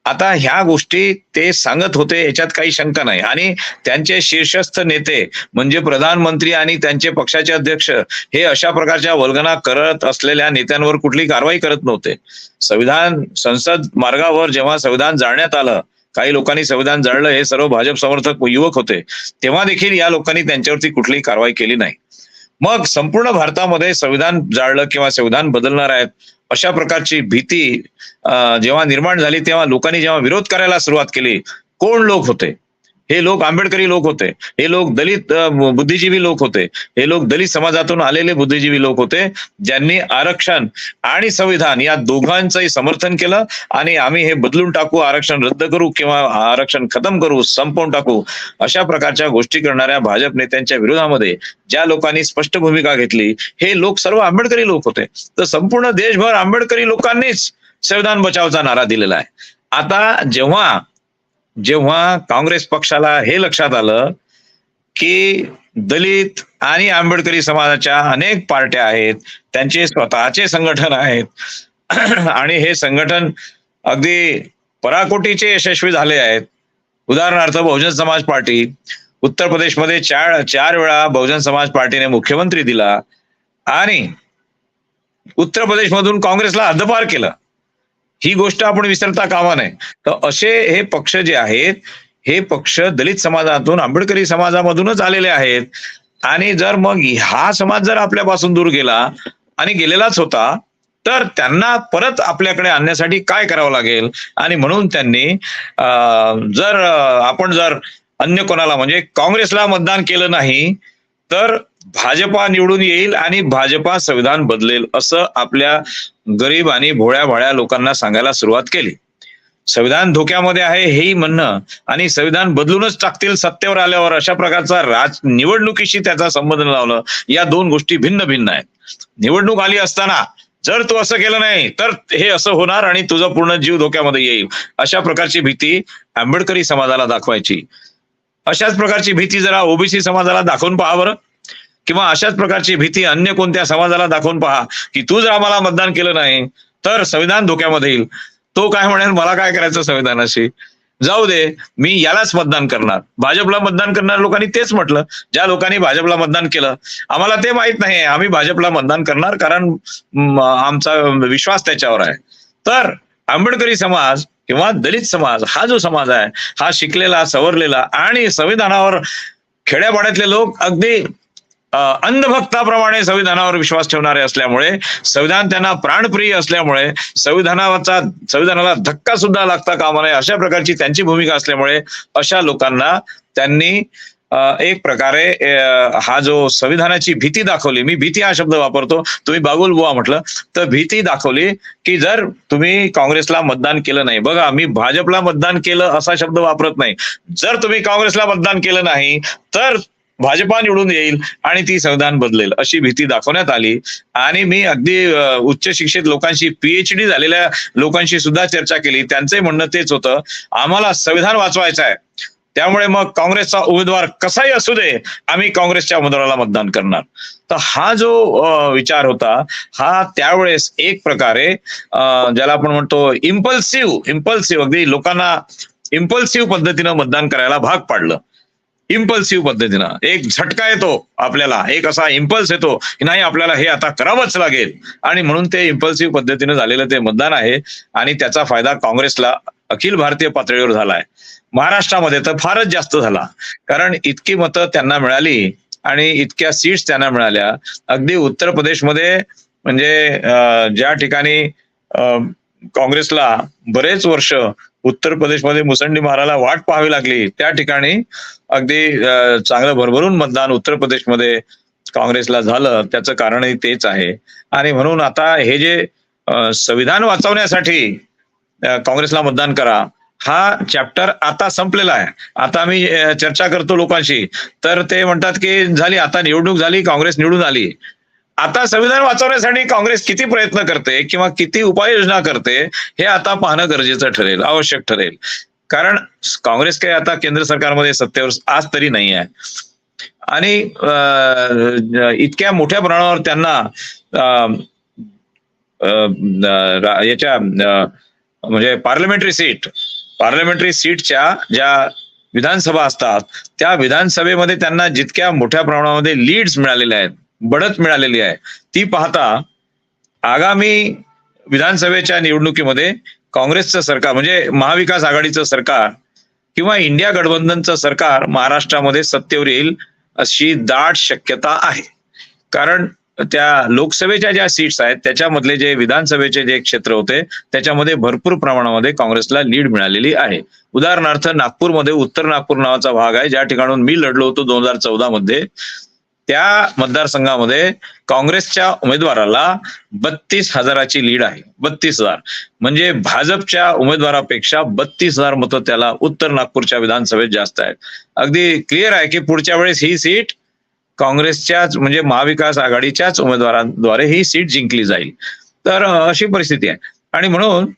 S2: आता ह्या गोष्टी ते सांगत होते, याच्यात काही शंका नाही. आणि त्यांचे शीर्षस्थ नेते म्हणजे प्रधानमंत्री आणि त्यांचे पक्षाचे अध्यक्ष हे अशा प्रकारच्या वल्गना करत असलेल्या नेत्यांवर कुठली कारवाई करत नव्हते. संसद मार्गावर जेव्हा संविधान जाळण्यात आलं, काही लोकांनी संविधान जाळलं, हे सर्व भाजप समर्थक युवक होते, तेव्हा देखील या लोकांनी त्यांच्यावरती कुठलीही कारवाई केली नाही. मग संपूर्ण भारतामध्ये संविधान जाळलं किंवा संविधान बदलणार आहेत अशा प्रकारची भीती जेव्हा निर्माण झाली तेव्हा लोकांनी जेव्हा विरोध करायला सुरुवात केली, कोण लोक होते? हे लोक आंबेडकरी लोक होते, हे लोक दलित बुद्धिजीवी लोक होते, हे लोक दलित समाजातून आलेले बुद्धिजीवी लोक होते, ज्यांनी आरक्षण आणि संविधान या दोघांचंही समर्थन केलं आणि आम्ही हे बदलून टाकू, आरक्षण रद्द करू किंवा आरक्षण खतम करू, संपवून टाकू, अशा प्रकारच्या गोष्टी करणाऱ्या भाजप नेत्यांच्या विरोधामध्ये ज्या लोकांनी स्पष्ट भूमिका घेतली हे लोक सर्व आंबेडकरी लोक होते. तर संपूर्ण देशभर आंबेडकरी लोकांनीच संविधान बचावचा नारा दिलेला आहे. आता जेव्हा काँग्रेस पक्षाला हे लक्षात आलं की दलित आणि आंबेडकरी समाजाच्या अनेक पार्ट्या आहेत, त्यांचे स्वतःचे संघटन आहेत आणि हे संघटन अगदी पराकोटीचे यशस्वी झाले आहेत. उदाहरणार्थ बहुजन समाज पार्टी, उत्तर प्रदेशमध्ये चार वेळा बहुजन समाज पार्टीने मुख्यमंत्री दिला आणि उत्तर प्रदेशमधून काँग्रेसला हद्दपार केलं. ही गोष्ट आपण विसरता कामा नये. तर असे हे पक्ष जे आहेत, हे पक्ष दलित समाजातून, आंबेडकरी समाजामधूनच आलेले आहेत आणि जर मग हा समाज जर आपल्यापासून दूर गेला आणि गेलेलाच होता, तर त्यांना परत आपल्याकडे आणण्यासाठी काय करावं लागेल? आणि म्हणून त्यांनी आपण जर अन्य कोणाला म्हणजे काँग्रेसला मतदान केलं नाही तर भाजपा निवडून येईल आणि भाजपा संविधान बदलेल असं आपल्या गरीब आणि भोळ्या भाळ्या लोकांना सांगायला सुरुवात केली. संविधान धोक्यामध्ये आहे हेही म्हणणं आणि संविधान बदलूनच टाकतील सत्तेवर आल्यावर, अशा प्रकारचा निवडणुकीशी त्याचा संबंध लावलं. या दोन गोष्टी भिन्न भिन्न आहेत. निवडणूक आली असताना जर तू असं केलं नाही तर हे असं होणार आणि तुझा पूर्ण जीव धोक्यामध्ये येईल, अशा प्रकारची भीती आंबेडकरी समाजाला दाखवायची. अशाच प्रकारची भीती जरा ओबीसी समाजाला दाखवून पहा बरं, किंवा अशाच प्रकारची भीती अन्य कोणत्या समाजाला दाखवून पहा की तू जर आम्हाला मतदान केलं नाही तर संविधान धोक्यामध्ये येईल. तो काय म्हणेल, मला काय करायचं संविधानाशी, जाऊ दे मी यालाच मतदान करणार. भाजपला मतदान करणाऱ्या लोकांनी तेच म्हटलं. ज्या लोकांनी भाजपला मतदान केलं, आम्हाला ते माहित नाही, आम्ही भाजपला मतदान करणार कारण आमचा विश्वास त्याच्यावर आहे. तर आंबेडकरी समाज किंवा दलित समाज हा जो समाज आहे, हा शिकलेला, सवरलेला आणि संविधानावर खेड्यापाड्यातले लोक अगदी अंधभक्ताप्रमाणे संविधानावर विश्वास ठेवणारे असल्यामुळे, संविधान त्यांना प्राणप्रिय असल्यामुळे, संविधानाला धक्का सुद्धा लागता कामा नये अशा प्रकारची त्यांची भूमिका असल्यामुळे अशा लोकांना त्यांनी एक प्रकारे हा जो संविधानाची भीती दाखवली, मी भीती हा शब्द वापरतो, तुम्ही बागुल बुवा म्हटलं, तर भीती दाखवली की जर तुम्ही काँग्रेसला मतदान केलं नाही, बघा मी भाजपला मतदान केलं असा शब्द वापरत नाही, जर तुम्ही काँग्रेसला मतदान केलं नाही तर भाजपा निवडून येईल आणि ती संविधान बदलेल अशी भीती दाखवण्यात आली. आणि मी अगदी उच्च शिक्षित लोकांशी, PhD झालेल्या लोकांशी सुद्धा चर्चा केली. त्यांचंही म्हणणं तेच होतं, आम्हाला संविधान वाचवायचं आहे, त्यामुळे मग काँग्रेसचा उमेदवार कसाही असू दे, आम्ही काँग्रेसच्या उमेदवाराला मतदान करणार. तर हा जो विचार होता, हा त्यावेळेस एक प्रकारे ज्याला आपण म्हणतो इम्पल्सिव्ह अगदी लोकांना इम्पल्सिव्ह पद्धतीनं मतदान करायला भाग पाडलं. इम्पल्सिव्ह पद्धतीनं एक झटका येतो आपल्याला, एक असा इम्पल्स येतो की नाही आपल्याला हे आता करावंच लागेल, आणि म्हणून ते इम्पल्सिव्ह पद्धतीनं झालेलं ते मतदान आहे. आणि त्याचा फायदा काँग्रेसला अखिल भारतीय पातळीवर झालाय. महाराष्ट्रामध्ये तर फारच जास्त झाला, कारण इतकी मतं त्यांना मिळाली आणि इतक्या सीट्स त्यांना मिळाल्या. अगदी उत्तर प्रदेशमध्ये म्हणजे ज्या ठिकाणी काँग्रेसला बरेच वर्ष उत्तर प्रदेशमध्ये मुसंडी मारायला वाट पाहावी लागली, त्या ठिकाणी अगदी चांगलं भरभरून मतदान उत्तर प्रदेशमध्ये काँग्रेसला झालं. त्याचं कारणही तेच आहे. आणि म्हणून आता हे जे संविधान वाचवण्यासाठी काँग्रेसला मतदान करा हा चॅप्टर आता संपलेला आहे. आता मी चर्चा करतो लोकांशी, तर ते म्हणतात की झाली आता निवडणूक झाली, काँग्रेस निवडून आली, आता संविधान वाचवण्यासाठी काँग्रेस किती प्रयत्न करते किंवा किती उपाययोजना करते हे आता पाहणं गरजेचं ठरेल, आवश्यक ठरेल. कारण काँग्रेस काही आता केंद्र सरकारमध्ये सत्तेवर आज तरी नाही आहे आणि इतक्या मोठ्या प्रमाणावर त्यांना याच्या म्हणजे पार्लमेंटरी सीटच्या ज्या विधानसभा असतात त्या विधानसभेमध्ये त्यांना जितक्या मोठ्या प्रमाणामध्ये लीड्स मिळालेल्या आहेत, बढत मिळालेली आहे, ती पाहता आगामी विधानसभेच्या निवडणुकीमध्ये काँग्रेसचं सरकार म्हणजे महाविकास आघाडीचं सरकार किंवा इंडिया गठबंधनचं सरकार महाराष्ट्रामध्ये सत्तेवर येईल अशी दाट शक्यता आहे. कारण त्या लोकसभेच्या ज्या सीट्स आहेत त्याच्यामधले जे विधानसभेचे जे क्षेत्र होते त्याच्यामध्ये भरपूर प्रमाणामध्ये काँग्रेसला लीड मिळालेली आहे. उदाहरणार्थ नागपूरमध्ये उत्तर नागपूर नावाचा भाग आहे ज्या ठिकाणून मी लढलो होतो 2014 मध्ये. त्या मतदारसंघामध्ये काँग्रेसच्या उमेदवाराला 32,000ची लीड आहे. 32,000 म्हणजे भाजपच्या उमेदवारापेक्षा 32,000 मतं त्याला उत्तर नागपूरच्या विधानसभेत जास्त आहेत. अगदी क्लिअर आहे की पुढच्या वेळेस ही सीट काँग्रेसच्याच म्हणजे महाविकास आघाडीच्याच उमेदवारांद्वारे ही सीट जिंकली जाईल. तर अशी परिस्थिती आहे आणि म्हणून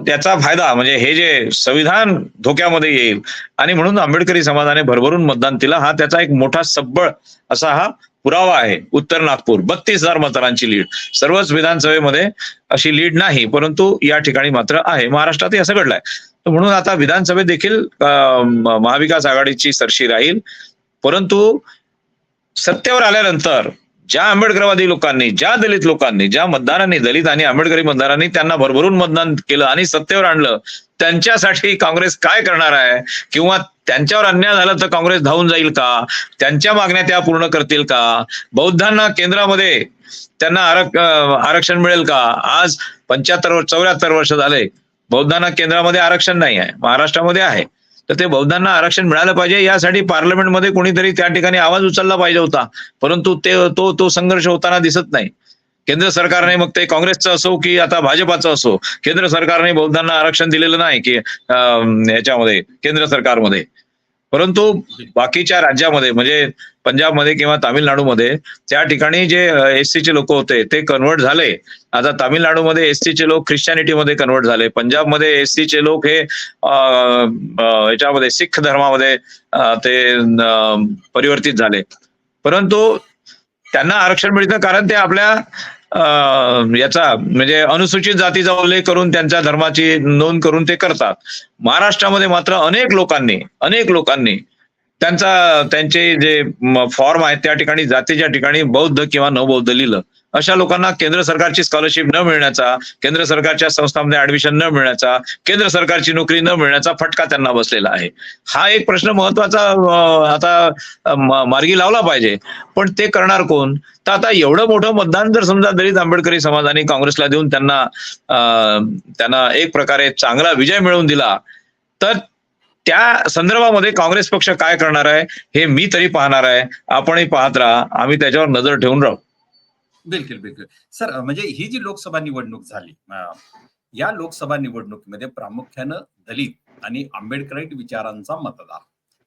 S2: त्याचा फायदा म्हणजे हे जे संविधान धोक्यामध्ये येईल आणि म्हणून आंबेडकरी समाजाने भरभरून मतदान दिलं हा त्याचा एक मोठा सबळ असा हा पुरावा आहे. उत्तर नागपूर 32,000 मतदारांची लीड. सर्वच विधानसभेमध्ये अशी लीड नाही परंतु या ठिकाणी मात्र आहे. महाराष्ट्रातही असं घडलंय. म्हणून आता विधानसभेत देखील महाविकास आघाडीची सरशी राहील. परंतु सत्तेवर आल्यानंतर ज्या आंबेडकरवादी लोकांनी, ज्या दलित लोकांनी, ज्या मतदारांनी, दलित आणि आंबेडकरी मतदारांनी त्यांना भरभरून मतदान केलं आणि सत्तेवर आणलं त्यांच्यासाठी काँग्रेस काय करणार आहे किंवा त्यांच्यावर अन्याय झाला तर काँग्रेस धावून जाईल का, त्यांच्या मागण्या त्या पूर्ण करतील का, बौद्धांना केंद्रामध्ये त्यांना आरक्षण मिळेल का. आज 74 वर्ष झाले बौद्धांना केंद्रामध्ये आरक्षण नाही आहे, महाराष्ट्रामध्ये आहे. तर ते बौद्धांना आरक्षण मिळालं पाहिजे यासाठी पार्लमेंटमध्ये कोणीतरी त्या ठिकाणी आवाज उचलला पाहिजे होता. परंतु तो संघर्ष होताना दिसत नाही. केंद्र सरकारने मग ते काँग्रेसचं असो की आता भाजपाचं असो केंद्र सरकारने बौद्धांना आरक्षण दिलेलं नाही की याच्यामध्ये केंद्र सरकारमध्ये. परंतु बाकीच्या राज्यामध्ये म्हणजे पंजाबमध्ये किंवा तामिळनाडूमध्ये त्या ठिकाणी जे एससीचे लोक होते ते कन्वर्ट झाले. आता तामिळनाडूमध्ये एससीचे लोक ख्रिश्चॅनिटीमध्ये कन्वर्ट झाले. पंजाबमध्ये एससीचे लोक हे याच्यामध्ये सिख धर्मामध्ये ते परिवर्तित झाले. परंतु त्यांना आरक्षण मिळतं कारण ते आपल्या याचा म्हणजे अनुसूचित जातीचा उल्लेख करून त्यांच्या धर्माची नोंद करून ते करतात. महाराष्ट्रामध्ये मात्र अनेक लोकांनी त्यांचे जे फॉर्म आहेत त्या ठिकाणी जातीच्या ठिकाणी बौद्ध किंवा न बौद्ध लिहिलं. अशा लोकांना केंद्र सरकारची स्कॉलरशिप न मिळण्याचा, केंद्र सरकारच्या संस्थांमध्ये ऍडमिशन न मिळण्याचा, केंद्र सरकारची नोकरी न मिळण्याचा फटका त्यांना बसलेला आहे. हा एक प्रश्न महत्वाचा आता मार्गी लावला पाहिजे. पण ते करणार कोण. तर आता एवढं मोठं मतदान जर समजा दलित आंबेडकरी समाजाने काँग्रेसला देऊन त्यांना एक प्रकारे चांगला विजय मिळवून दिला तर त्या संदर्भामध्ये काँग्रेस पक्ष काय करणार आहे हे मी तरी पाहणार आहे. आपणही पाहत राहा. आम्ही त्याच्यावर नजर ठेवून राहू.
S1: बिलकुल सर. म्हणजे ही जी लोकसभा निवडणूक झाली या लोकसभा निवडणुकीमध्ये प्रामुख्यानं दलित आणि आंबेडकराईट विचारांचा मतदार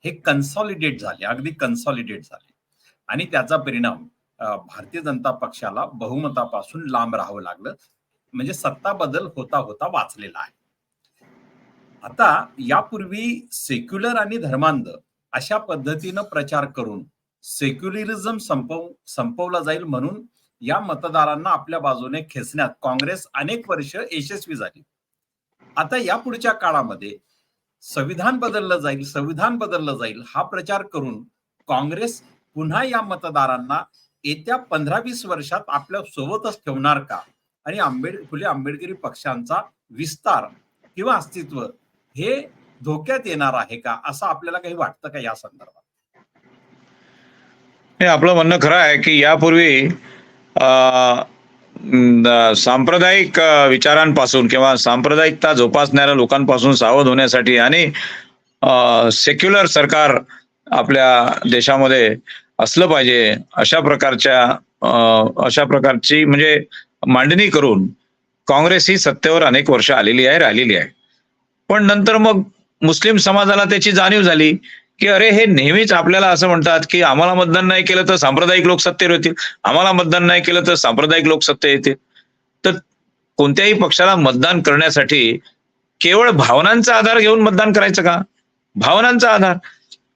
S1: हे कन्सॉलिडेट झाले, अगदी कन्सॉलिडेट झाले आणि त्याचा परिणाम भारतीय जनता पक्षाला बहुमतापासून लांब राहावं लागलं. म्हणजे सत्ता बदल होता होता वाचलेला आहे. आता यापूर्वी सेक्युलर आणि धर्मांध अशा पद्धतीनं प्रचार करून सेक्युलरिझम संपवला जाईल म्हणून या मतदारांना आपल्या बाजूने खेचण्यात काँग्रेस अनेक वर्ष यशस्वी झाली. आता या पुढच्या काळामध्ये संविधान बदललं जाईल हा प्रचार करून काँग्रेस पुन्हा या मतदारांना येत्या 15-20 वर्षात आपल्या सोबतच ठेवणार का आणि फुले आंबेडकरी पक्षांचा विस्तार किंवा अस्तित्व हे धोक्यात येणार आहे का असं आपल्याला काही वाटतं का या संदर्भात.
S2: हे आपलं म्हणणं खरं आहे की यापूर्वी सांप्रदायिक विचारांपासून किंवा सांप्रदायिकता जोपासणाऱ्या लोकांपासून सावध होण्यासाठी आणि सेक्युलर सरकार आपल्या देशामध्ये असलं पाहिजे अशा प्रकारची म्हणजे मांडणी करून काँग्रेस ही सत्तेवर अनेक वर्ष राहिलेली आहे. पण नंतर मग मुस्लिम समाजाला त्याची जाणीव झाली की अरे हे नेहमीच आपल्याला असं म्हणतात की आम्हाला मतदान नाही केलं तर सांप्रदायिक लोक सत्तेवर येतील, आम्हाला मतदान नाही केलं तर सांप्रदायिक लोक सत्तेवर येतील. तर कोणत्याही पक्षाला मतदान करण्यासाठी केवळ भावनांचा आधार घेऊन मतदान करायचं का. भावनांचा आधार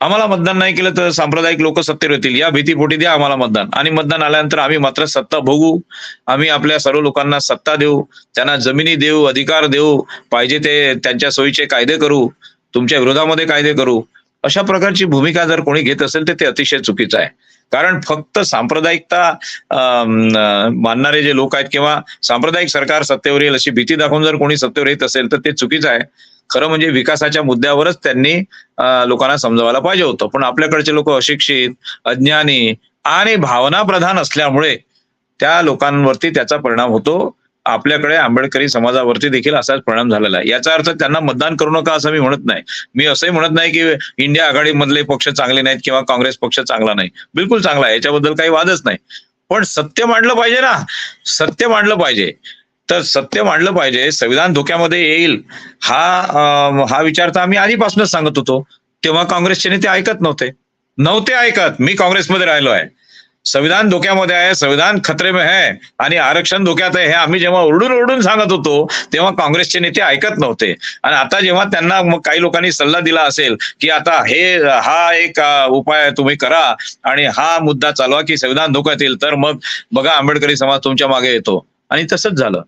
S2: आम्हाला मतदान नाही केलं तर सांप्रदायिक लोक सत्तेवर येतील या भीतीपोटी द्या आम्हाला मतदान आणि मतदान आल्यानंतर आम्ही मात्र सत्ता भोगू, आम्ही आपल्या सर्व लोकांना सत्ता देऊ, त्यांना जमिनी देऊ, अधिकार देऊ, पाहिजे ते त्यांच्या सोयीचे कायदे करू, तुमच्या विरोधामध्ये कायदे करू. अशा प्रकारची भूमिका जर कोणी घेत असेल तर ते अतिशय चुकीचं आहे. कारण फक्त सांप्रदायिकता मानणारे जे लोक आहेत किंवा सांप्रदायिक सरकार सत्तेवर येईल अशी भीती दाखवून जर कोणी सत्तेवर येत असेल तर ते चुकीचं आहे. खरं म्हणजे विकासाच्या मुद्द्यावरच त्यांनी लोकांना समजावायला पाहिजे होतं. पण आपल्याकडचे लोक अशिक्षित, अज्ञानी आणि भावना प्रधान असल्यामुळे त्या लोकांवरती त्याचा परिणाम होतो. आपल्याकडे आंबेडकरी समाजावरती देखील असाच परिणाम झालेला आहे. याचा अर्थ त्यांना मतदान करू नका असं मी म्हणत नाही. मी असंही म्हणत नाही की इंडिया आघाडीमधले पक्ष चांगले नाहीत किंवा काँग्रेस पक्ष चांगला नाही. बिलकुल चांगला आहे, याच्याबद्दल काही वादच नाही. पण सत्य मांडलं पाहिजे ना, सत्य मांडलं पाहिजे. तर सत्य मांडलं पाहिजे, संविधान धोक्यामध्ये येईल हा विचार तर आम्ही आधीपासूनच सांगत होतो. तेव्हा काँग्रेसचे नेते ऐकत नव्हते ऐकत. मी काँग्रेसमध्ये राहिलो आहे. संविधान धोक्यामध्ये आहे, संविधान खतरे में है आणि आरक्षण धोक्यात आहे हे आम्ही जेव्हा ओरडून सांगत होतो तेव्हा काँग्रेसचे नेते ऐकत नव्हते. आणि आता जेव्हा त्यांना मग काही लोकांनी सल्ला दिला असेल की आता हा एक उपाय तुम्ही करा आणि हा मुद्दा चालवा की संविधान धोक्यात येईल, तर मग बघा आंबेडकरी समाज तुमच्या मागे येतो. आणि तसंच झालं.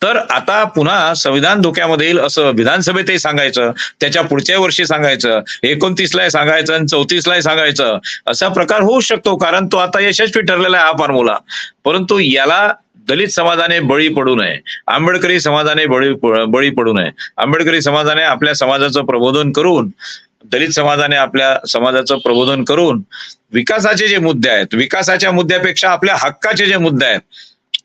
S2: तर आता पुन्हा संविधान धोक्यामध्ये येईल असं विधानसभेतही सांगायचं, त्याच्या पुढच्या वर्षी सांगायचं, 29ला सांगायचं आणि 34ला सांगायचं, असा प्रकार होऊ शकतो. कारण तो आता यशस्वी ठरलेला आहे हा फॉर्म्युला. परंतु याला दलित समाजाने बळी पडू नये, आंबेडकरी समाजाने बळी पडू नये. आंबेडकरी समाजाने आपल्या समाजाचं प्रबोधन करून, दलित समाजाने आपल्या समाजाचं प्रबोधन करून विकासाचे जे मुद्दे आहेत, विकासाच्या मुद्द्यापेक्षा आपल्या हक्काचे जे मुद्दे आहेत,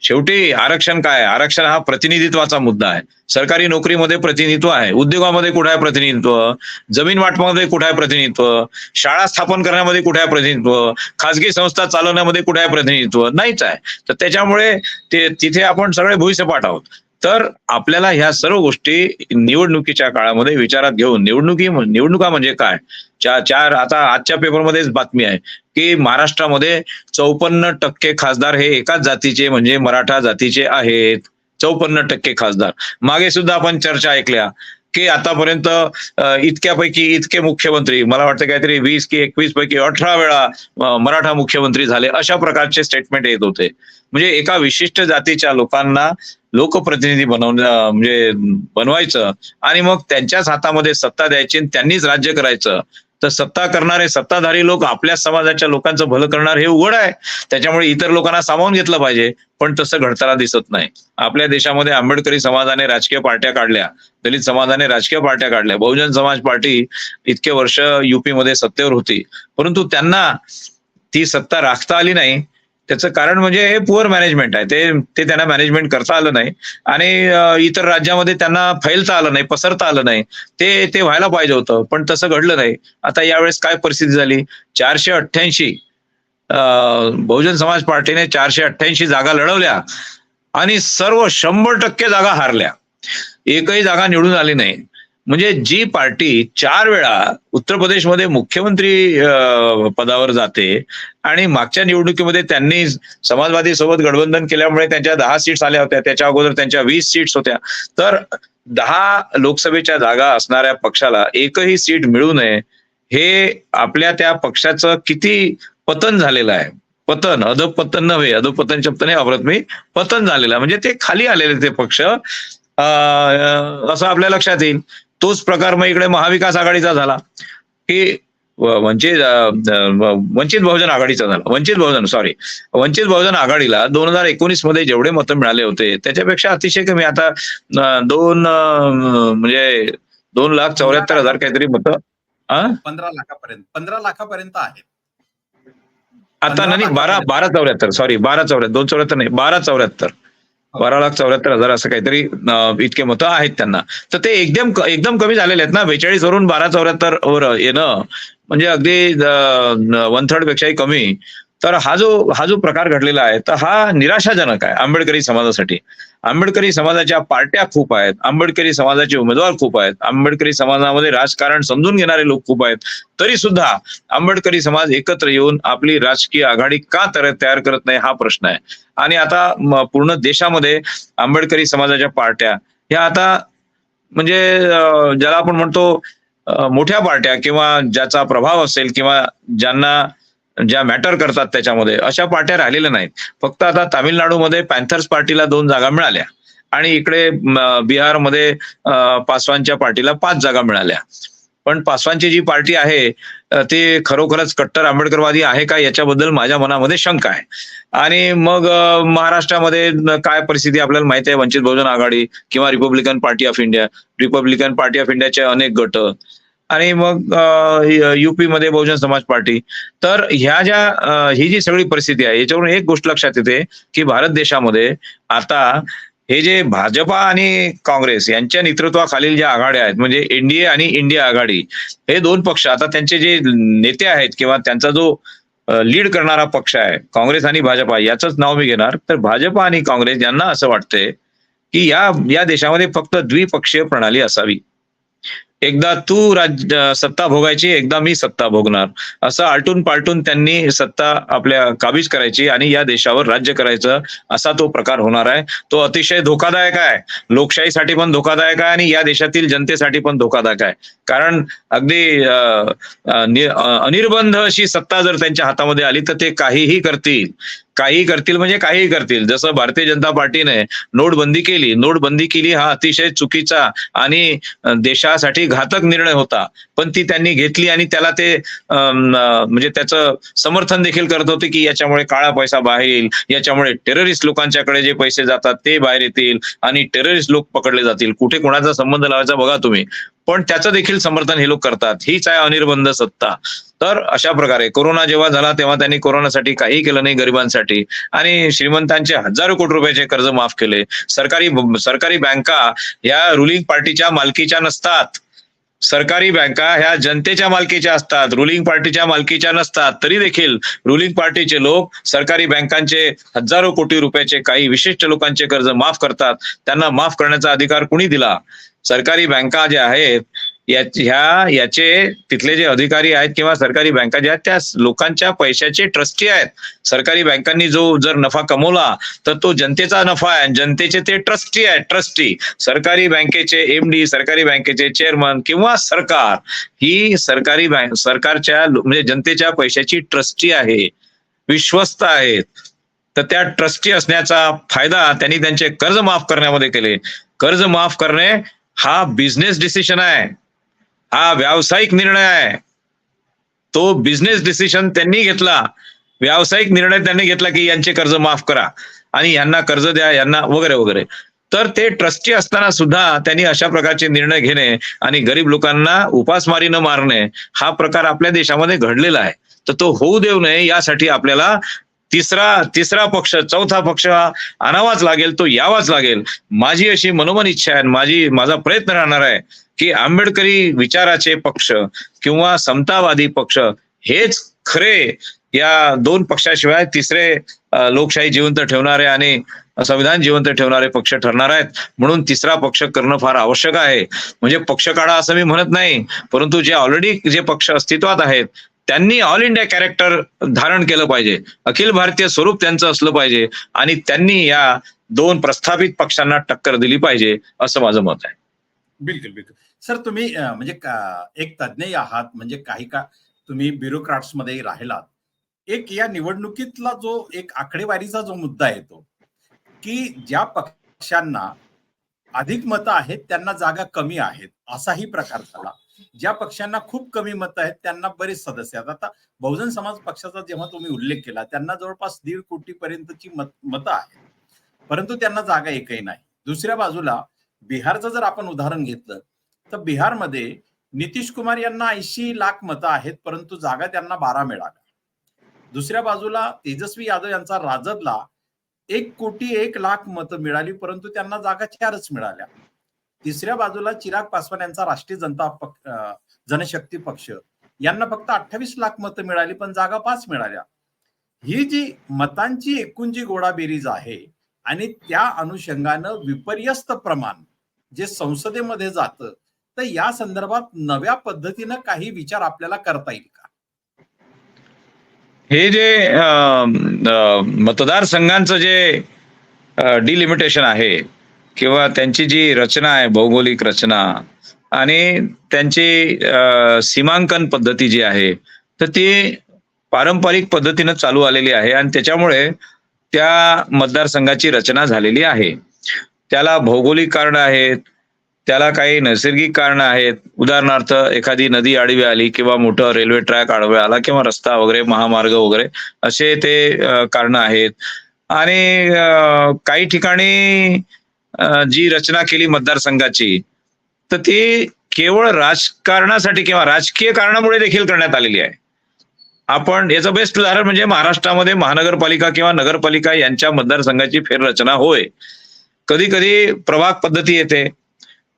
S2: शेवटी आरक्षण काय, आरक्षण हा प्रतिनिधित्वाचा मुद्दा आहे. सरकारी नोकरीमध्ये प्रतिनिधित्व आहे, उद्योगामध्ये कुठे आहे प्रतिनिधित्व, जमीन वाटपामध्ये कुठे आहे प्रतिनिधित्व, शाळा स्थापन करण्यामध्ये कुठे आहे प्रतिनिधित्व, खासगी संस्था चालवण्यामध्ये कुठे आहे प्रतिनिधित्व, नाहीच आहे. तर त्याच्यामुळे तिथे आपण सगळे भुईसपाट आहोत. तर आपल्याला ह्या सर्व गोष्टी निवडणुकीच्या काळामध्ये विचारात घेऊन, निवडणुका म्हणजे काय, आता आजच्या पेपरमध्येच बातमी आहे की महाराष्ट्रामध्ये 54% खासदार हे एकाच जातीचे म्हणजे मराठा जातीचे आहेत. 54% खासदार. मागे सुद्धा आपण चर्चा ऐकल्या की आतापर्यंत इतक्यापैकी इतके मुख्यमंत्री, मला वाटतं काहीतरी 20 की 21 पैकी 18 वेळा मराठा मुख्यमंत्री झाले, अशा प्रकारचे स्टेटमेंट येत होते. म्हणजे एका विशिष्ट जातीच्या लोकांना लोकप्रतिनिधी बनवायचं आणि मग त्यांच्याच हातामध्ये सत्ता द्यायची आणि त्यांनीच राज्य करायचं. तर सत्ता करणारे सत्ताधारी लोक आपल्या समाजाच्या लोकांचं भलं करणार हे उघड आहे. त्याच्यामुळे इतर लोकांना सामावून घेतलं पाहिजे, पण तसं घडताना दिसत नाही. आपल्या देशामध्ये आंबेडकरी समाजाने राजकीय पार्ट्या काढल्या, दलित समाजाने राजकीय पार्ट्या काढल्या, बहुजन समाज पार्टी इतके वर्ष युपी मध्ये सत्तेवर होती, परंतु त्यांना ती सत्ता राखता आली नाही. त्याचं कारण म्हणजे हे पुअर मॅनेजमेंट आहे. ते त्यांना मॅनेजमेंट करता आलं नाही आणि इतर राज्यामध्ये त्यांना फैलता आलं नाही, पसरता आलं नाही. ते व्हायला पाहिजे होतं, पण तसं घडलं नाही. आता यावेळेस काय परिस्थिती झाली, 488 बहुजन समाज पार्टीने 488 जागा लढवल्या आणि सर्व 100% जागा हारल्या. एकही जागा निवडून आली नाही. म्हणजे जी पार्टी 4 वेळा उत्तर प्रदेशमध्ये मुख्यमंत्री पदावर जाते आणि मागच्या निवडणुकीमध्ये त्यांनी समाजवादी सोबत गठबंधन केल्यामुळे त्यांच्या 10 सीट्स आल्या होत्या, त्याच्या अगोदर त्यांच्या 20 सीट्स होत्या. तर 10 लोकसभेच्या जागा असणाऱ्या पक्षाला एकही सीट मिळू नये, हे आपल्या त्या पक्षाचं किती पतन झालेलं आहे. पतन, अधपतन नव्हे, अधपतन शब्द नाही वापरत मी, पतन झालेलं म्हणजे ते खाली आलेले ते पक्ष, असं आपल्या लक्षात येईल. तोच प्रकार मग इकडे महाविकास आघाडीचा झाला की वंचित बहुजन आघाडीचा झाला. वंचित बहुजन आघाडीला 2019 मध्ये जेवढे मतं मिळाले होते त्याच्यापेक्षा अतिशय कमी, आता 2,74,000 काहीतरी मतं
S1: 15 लाखापर्यंत आहेत
S2: आता. नाही, 12,74 नाही, 12,74,000 असं काहीतरी इतके मतं आहेत त्यांना. तर ते एकदम कमी झालेले आहेत ना. 42 वरून 12,74 वर येणं म्हणजे अगदी 1/3 पेक्षाही कमी. तर हा जो प्रकार घडलेला आहे, तर हा निराशाजनक आहे आंबेडकरी समाजासाठी. आंबेडकरी समाजाच्या पार्ट्या खूप आहेत, आंबेडकरी समाजाचे उमेदवार खूप आहेत, आंबेडकरी समाजामध्ये राजकारण समजून घेणारे लोक खूप आहेत, तरी सुद्धा आंबेडकरी समाज एकत्र येऊन आपली राजकीय आघाडी का तयार करत नाही हा प्रश्न आहे. आणि आता पूर्ण देशामध्ये आंबेडकरी समाजाच्या पार्ट्या ह्या आता म्हणजे ज्याला आपण म्हणतो मोठ्या पार्ट्या किंवा ज्याचा प्रभाव असेल किंवा ज्या मॅटर करतात त्याच्यामध्ये, अशा पार्ट्या राहिलेल्या नाहीत. फक्त आता तामिळनाडूमध्ये पॅन्थर्स पार्टीला 2 जागा मिळाल्या आणि इकडे बिहारमध्ये पासवानच्या पार्टीला 5 जागा मिळाल्या. पण पासवानची जी पार्टी आहे ती खरोखरच कट्टर आंबेडकरवादी आहे का याच्याबद्दल माझ्या मनामध्ये शंका आहे. आणि मग महाराष्ट्रामध्ये काय परिस्थिती आपल्याला माहिती आहे. वंचित बहुजन आघाडी किंवा रिपब्लिकन पार्टी ऑफ इंडियाचे अनेक गट आणि मग युपी मध्ये बहुजन समाज पार्टी. तर ही जी सगळी परिस्थिती आहे याच्यावरून एक गोष्ट लक्षात येते की भारत देशामध्ये आता हे जे भाजपा आणि काँग्रेस यांच्या नेतृत्वाखालील ज्या आघाड्या आहेत म्हणजे एनडीए आणि इंडिया आघाडी, हे दोन पक्ष आता त्यांचे जे नेते आहेत किंवा त्यांचा जो लीड करणारा पक्ष आहे काँग्रेस आणि भाजपा, याचंच नाव मी घेणार. तर भाजपा आणि काँग्रेस यांना असं वाटतंय की या देशामध्ये फक्त द्विपक्षीय प्रणाली असावी. एकदा तू सत्ता भोगायची, एकदा मी सत्ता भोगणार, असं आलटून पालटून त्यांनी सत्ता आपल्या काबीज करायची आणि या देशावर राज्य करायचं, असा तो प्रकार होणार आहे. तो अतिशय धोकादायक आहे, लोकशाहीसाठी पण धोकादायक आहे आणि या देशातील जनतेसाठी पण धोकादायक आहे. कारण अगदी अनिर्बंध अशी सत्ता जर त्यांच्या हातामध्ये आली तर ते काहीही करतील म्हणजे काहीही करतील. जसं भारतीय जनता पार्टीने नोटबंदी केली हा अतिशय चुकीचा आणि देशासाठी घातक निर्णय होता, पण ती त्यांनी घेतली आणि त्याला ते म्हणजे त्याचं समर्थन देखील करत होते की याच्यामुळे काळा पैसा बाहेर येईल, याच्यामुळे टेररिस्ट लोकांच्याकडे जे पैसे जातात ते बाहेर येतील आणि टेररिस्ट लोक पकडले जातील. कुठे कोणाचा संबंध लावायचा बघा तुम्ही, पण त्याचं देखील समर्थन हे लोक करतात. हीच आहे अनिर्बंध सत्ता. तर अशा प्रकारे कोरोना जेव्हा झाला तेव्हा त्यांनी कोरोनासाठी काही केलं नाही गरिबांसाठी आणि श्रीमंतांचे हजारो कोटी रुपयाचे कर्ज माफ केले. सरकारी बँका या रुलिंग पार्टीच्या मालकीच्या नसतात. सरकारी बँका ह्या जनतेच्या मालकीच्या असतात, रुलिंग पार्टीच्या मालकीच्या नसतात. तरी देखील रुलिंग पार्टीचे लोक सरकारी बँकांचे हजारो कोटी रुपयाचे काही विशिष्ट लोकांचे कर्ज माफ करतात. त्यांना माफ करण्याचा अधिकार कुणी दिला? सरकारी बँका ज्या आहेत याचे तिथले जे अधिकारी आहेत किंवा सरकारी बँका ज्या आहेत त्या लोकांच्या पैशाचे ट्रस्टी आहेत. सरकारी बँकांनी जर नफा कमवला तर तो जनतेचा नफा आहे, जनतेचे ते ट्रस्टी आहेत. ट्रस्टी सरकारी बँकेचे एमडी, सरकारी बँकेचे चेअरमन किंवा सरकार ही सरकारच्या म्हणजे जनतेच्या पैशाची ट्रस्टी आहे, विश्वस्त आहेत. तर त्या ट्रस्टी असण्याचा फायदा त्यांनी त्यांचे कर्ज माफ करण्यामध्ये केले. कर्ज माफ करणे हा बिझनेस डिसिजन आहे, हा व्यावसायिक निर्णय आहे. तो बिझनेस डिसिजन त्यांनी घेतला, व्यावसायिक निर्णय त्यांनी घेतला की यांचे कर्ज माफ करा आणि यांना कर्ज द्या, यांना वगैरे वगैरे. तर ते ट्रस्टी असताना सुद्धा त्यांनी अशा प्रकारचे निर्णय घेणे आणि गरीब लोकांना उपासमारी न मारणे हा प्रकार आपल्या देशामध्ये घडलेला आहे. तर तो होऊ देऊ नये यासाठी आपल्याला तिसरा पक्ष, चौथा पक्ष आणावाच लागेल, तो यावाच लागेल. माझी अशी मनोमन इच्छा आहे, माझा प्रयत्न राहणार आहे की आंबेडकरी विचाराचे पक्ष किंवा समतावादी पक्ष हेच खरे या दोन पक्षाशिवाय तिसरे लोकशाही जिवंत ठेवणारे आणि संविधान जिवंत ठेवणारे पक्ष ठरणार आहेत. म्हणून तिसरा पक्ष करणं फार आवश्यक आहे. म्हणजे पक्ष काढा असं मी म्हणत नाही, परंतु जे ऑलरेडी जे पक्ष अस्तित्वात आहेत त्यांनी ऑल इंडिया कॅरेक्टर धारण केलं पाहिजे, अखिल भारतीय स्वरूप त्यांचं असलं पाहिजे आणि त्यांनी या दोन प्रस्थापित पक्षांना टक्कर दिली पाहिजे असं माझं मत आहे.
S1: बिलकुल बिलकुल. सर तुम्ही म्हणजे एक तज्ञ आहात, म्हणजे काही का तुम्ही ब्युरोक्रॅट्स मध्ये राहिलात. एक या निवडणुकीतला जो एक आकडेवारीचा जो मुद्दा येतो की ज्या पक्षांना अधिक मतं आहेत त्यांना जागा कमी आहेत असाही प्रकार झाला. ज्या पक्षांना खूप कमी मतं आहेत त्यांना बरेच सदस्य आहेत. आता बहुजन समाज पक्षाचा जेव्हा तुम्ही उल्लेख केला त्यांना जवळपास 1.5 कोटी पर्यंतची मतं आहेत, परंतु त्यांना जागा एकही नाही. दुसऱ्या बाजूला बिहारचं जर आपण उदाहरण घेतलं तर बिहारमध्ये नितीश कुमार यांना 80 लाख मतं आहेत, परंतु जागा त्यांना 12 मिळाल्या. दुसऱ्या बाजूला तेजस्वी यादव यांचा राजदला 1,01,00,000 मतं मिळाली, परंतु त्यांना जागा 4च मिळाल्या. तिसऱ्या बाजूला चिराग पासवान यांचा राष्ट्रीय जनशक्ती पक्ष यांना फक्त 28 लाख मतं मिळाली, पण जागा 5 मिळाल्या. ही जी मतांची एकूण जी गोळाबेरीज आहे आणि त्या अनुषंगानं विपर्यस्त प्रमाण जे संसदेमध्ये जातं, तर या संदर्भात नव्या पद्धतीनं काही विचार आपल्याला करता येईल का?
S2: हे जे मतदारसंघांचं जे डिलिमिटेशन आहे किंवा त्यांची जी रचना आहे, भौगोलिक रचना आणि त्यांची सीमांकन पद्धती जी आहे, तर ती पारंपरिक पद्धतीनं चालू आलेली आहे आणि त्याच्यामुळे त्या मतदारसंघाची रचना झालेली आहे. त्याला भौगोलिक कारण आहेत, त्याला काही नैसर्गिक कारण आहेत. उदाहरणार्थ एखादी नदी आडवी आली किंवा मोठं रेल्वे ट्रॅक आडवे आला किंवा रस्ता वगैरे, महामार्ग वगैरे असे ते कारण आहेत. आणि काही ठिकाणी जी रचना केली मतदारसंघाची तर ती केवळ राजकारणासाठी किंवा राजकीय कारणामुळे देखील करण्यात आलेली आहे. आपण याचं बेस्ट उदाहरण म्हणजे महाराष्ट्रामध्ये महानगरपालिका किंवा नगरपालिका यांच्या मतदारसंघाची फेररचना होय. कधी कधी प्रभाग पद्धती येते,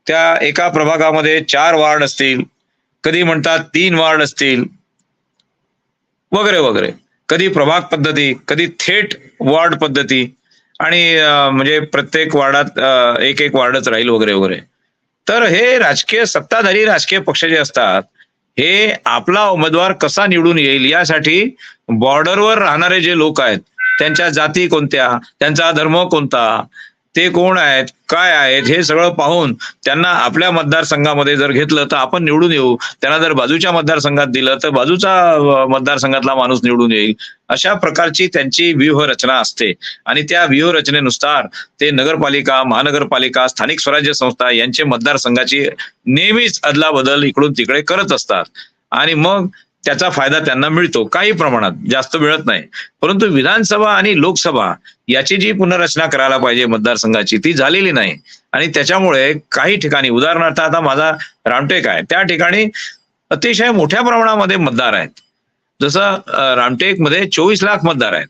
S2: त्या एका प्रभागामध्ये 4 वार्ड असतील, कधी म्हणतात 3 वार्ड असतील वगैरे वगैरे. कधी प्रभाग पद्धती, कधी थेट वार्ड पद्धती आणि म्हणजे प्रत्येक वार्डात एक वार्डच राहील वगैरे वगैरे. तर हे राजकीय सत्ताधारी राजकीय पक्ष जे असतात हे आपला उमेदवार कसा निवडून येईल यासाठी बॉर्डरवर राहणारे जे लोक आहेत, त्यांच्या जाती कोणत्या, त्यांचा धर्म कोणता, ते कोण आहेत, काय आहेत, हे सगळं पाहून त्यांना आपल्या मतदारसंघामध्ये जर घेतलं तर आपण निवडून येऊ, त्यांना जर बाजूच्या मतदारसंघात दिलं तर बाजूचा मतदारसंघातला माणूस निवडून येईल, अशा प्रकारची त्यांची व्यूहरचना असते. आणि त्या व्यूहरचनेनुसार ते नगरपालिका, महानगरपालिका, स्थानिक स्वराज्य संस्था यांचे मतदारसंघाची नेहमीच अदलाबदल इकडून तिकडे करत असतात. आणि मग त्याचा फायदा त्यांना मिळतो, काही प्रमाणात, जास्त मिळत नाही. परंतु विधानसभा आणि लोकसभा याची जी पुनर्रचना करायला पाहिजे मतदारसंघाची ती झालेली नाही. आणि त्याच्यामुळे काही ठिकाणी, उदाहरणार्थ आता माझा रामटेक आहे, त्या ठिकाणी अतिशय मोठ्या प्रमाणामध्ये मतदार आहेत. जसं रामटेक मध्ये 24 लाख मतदार आहेत.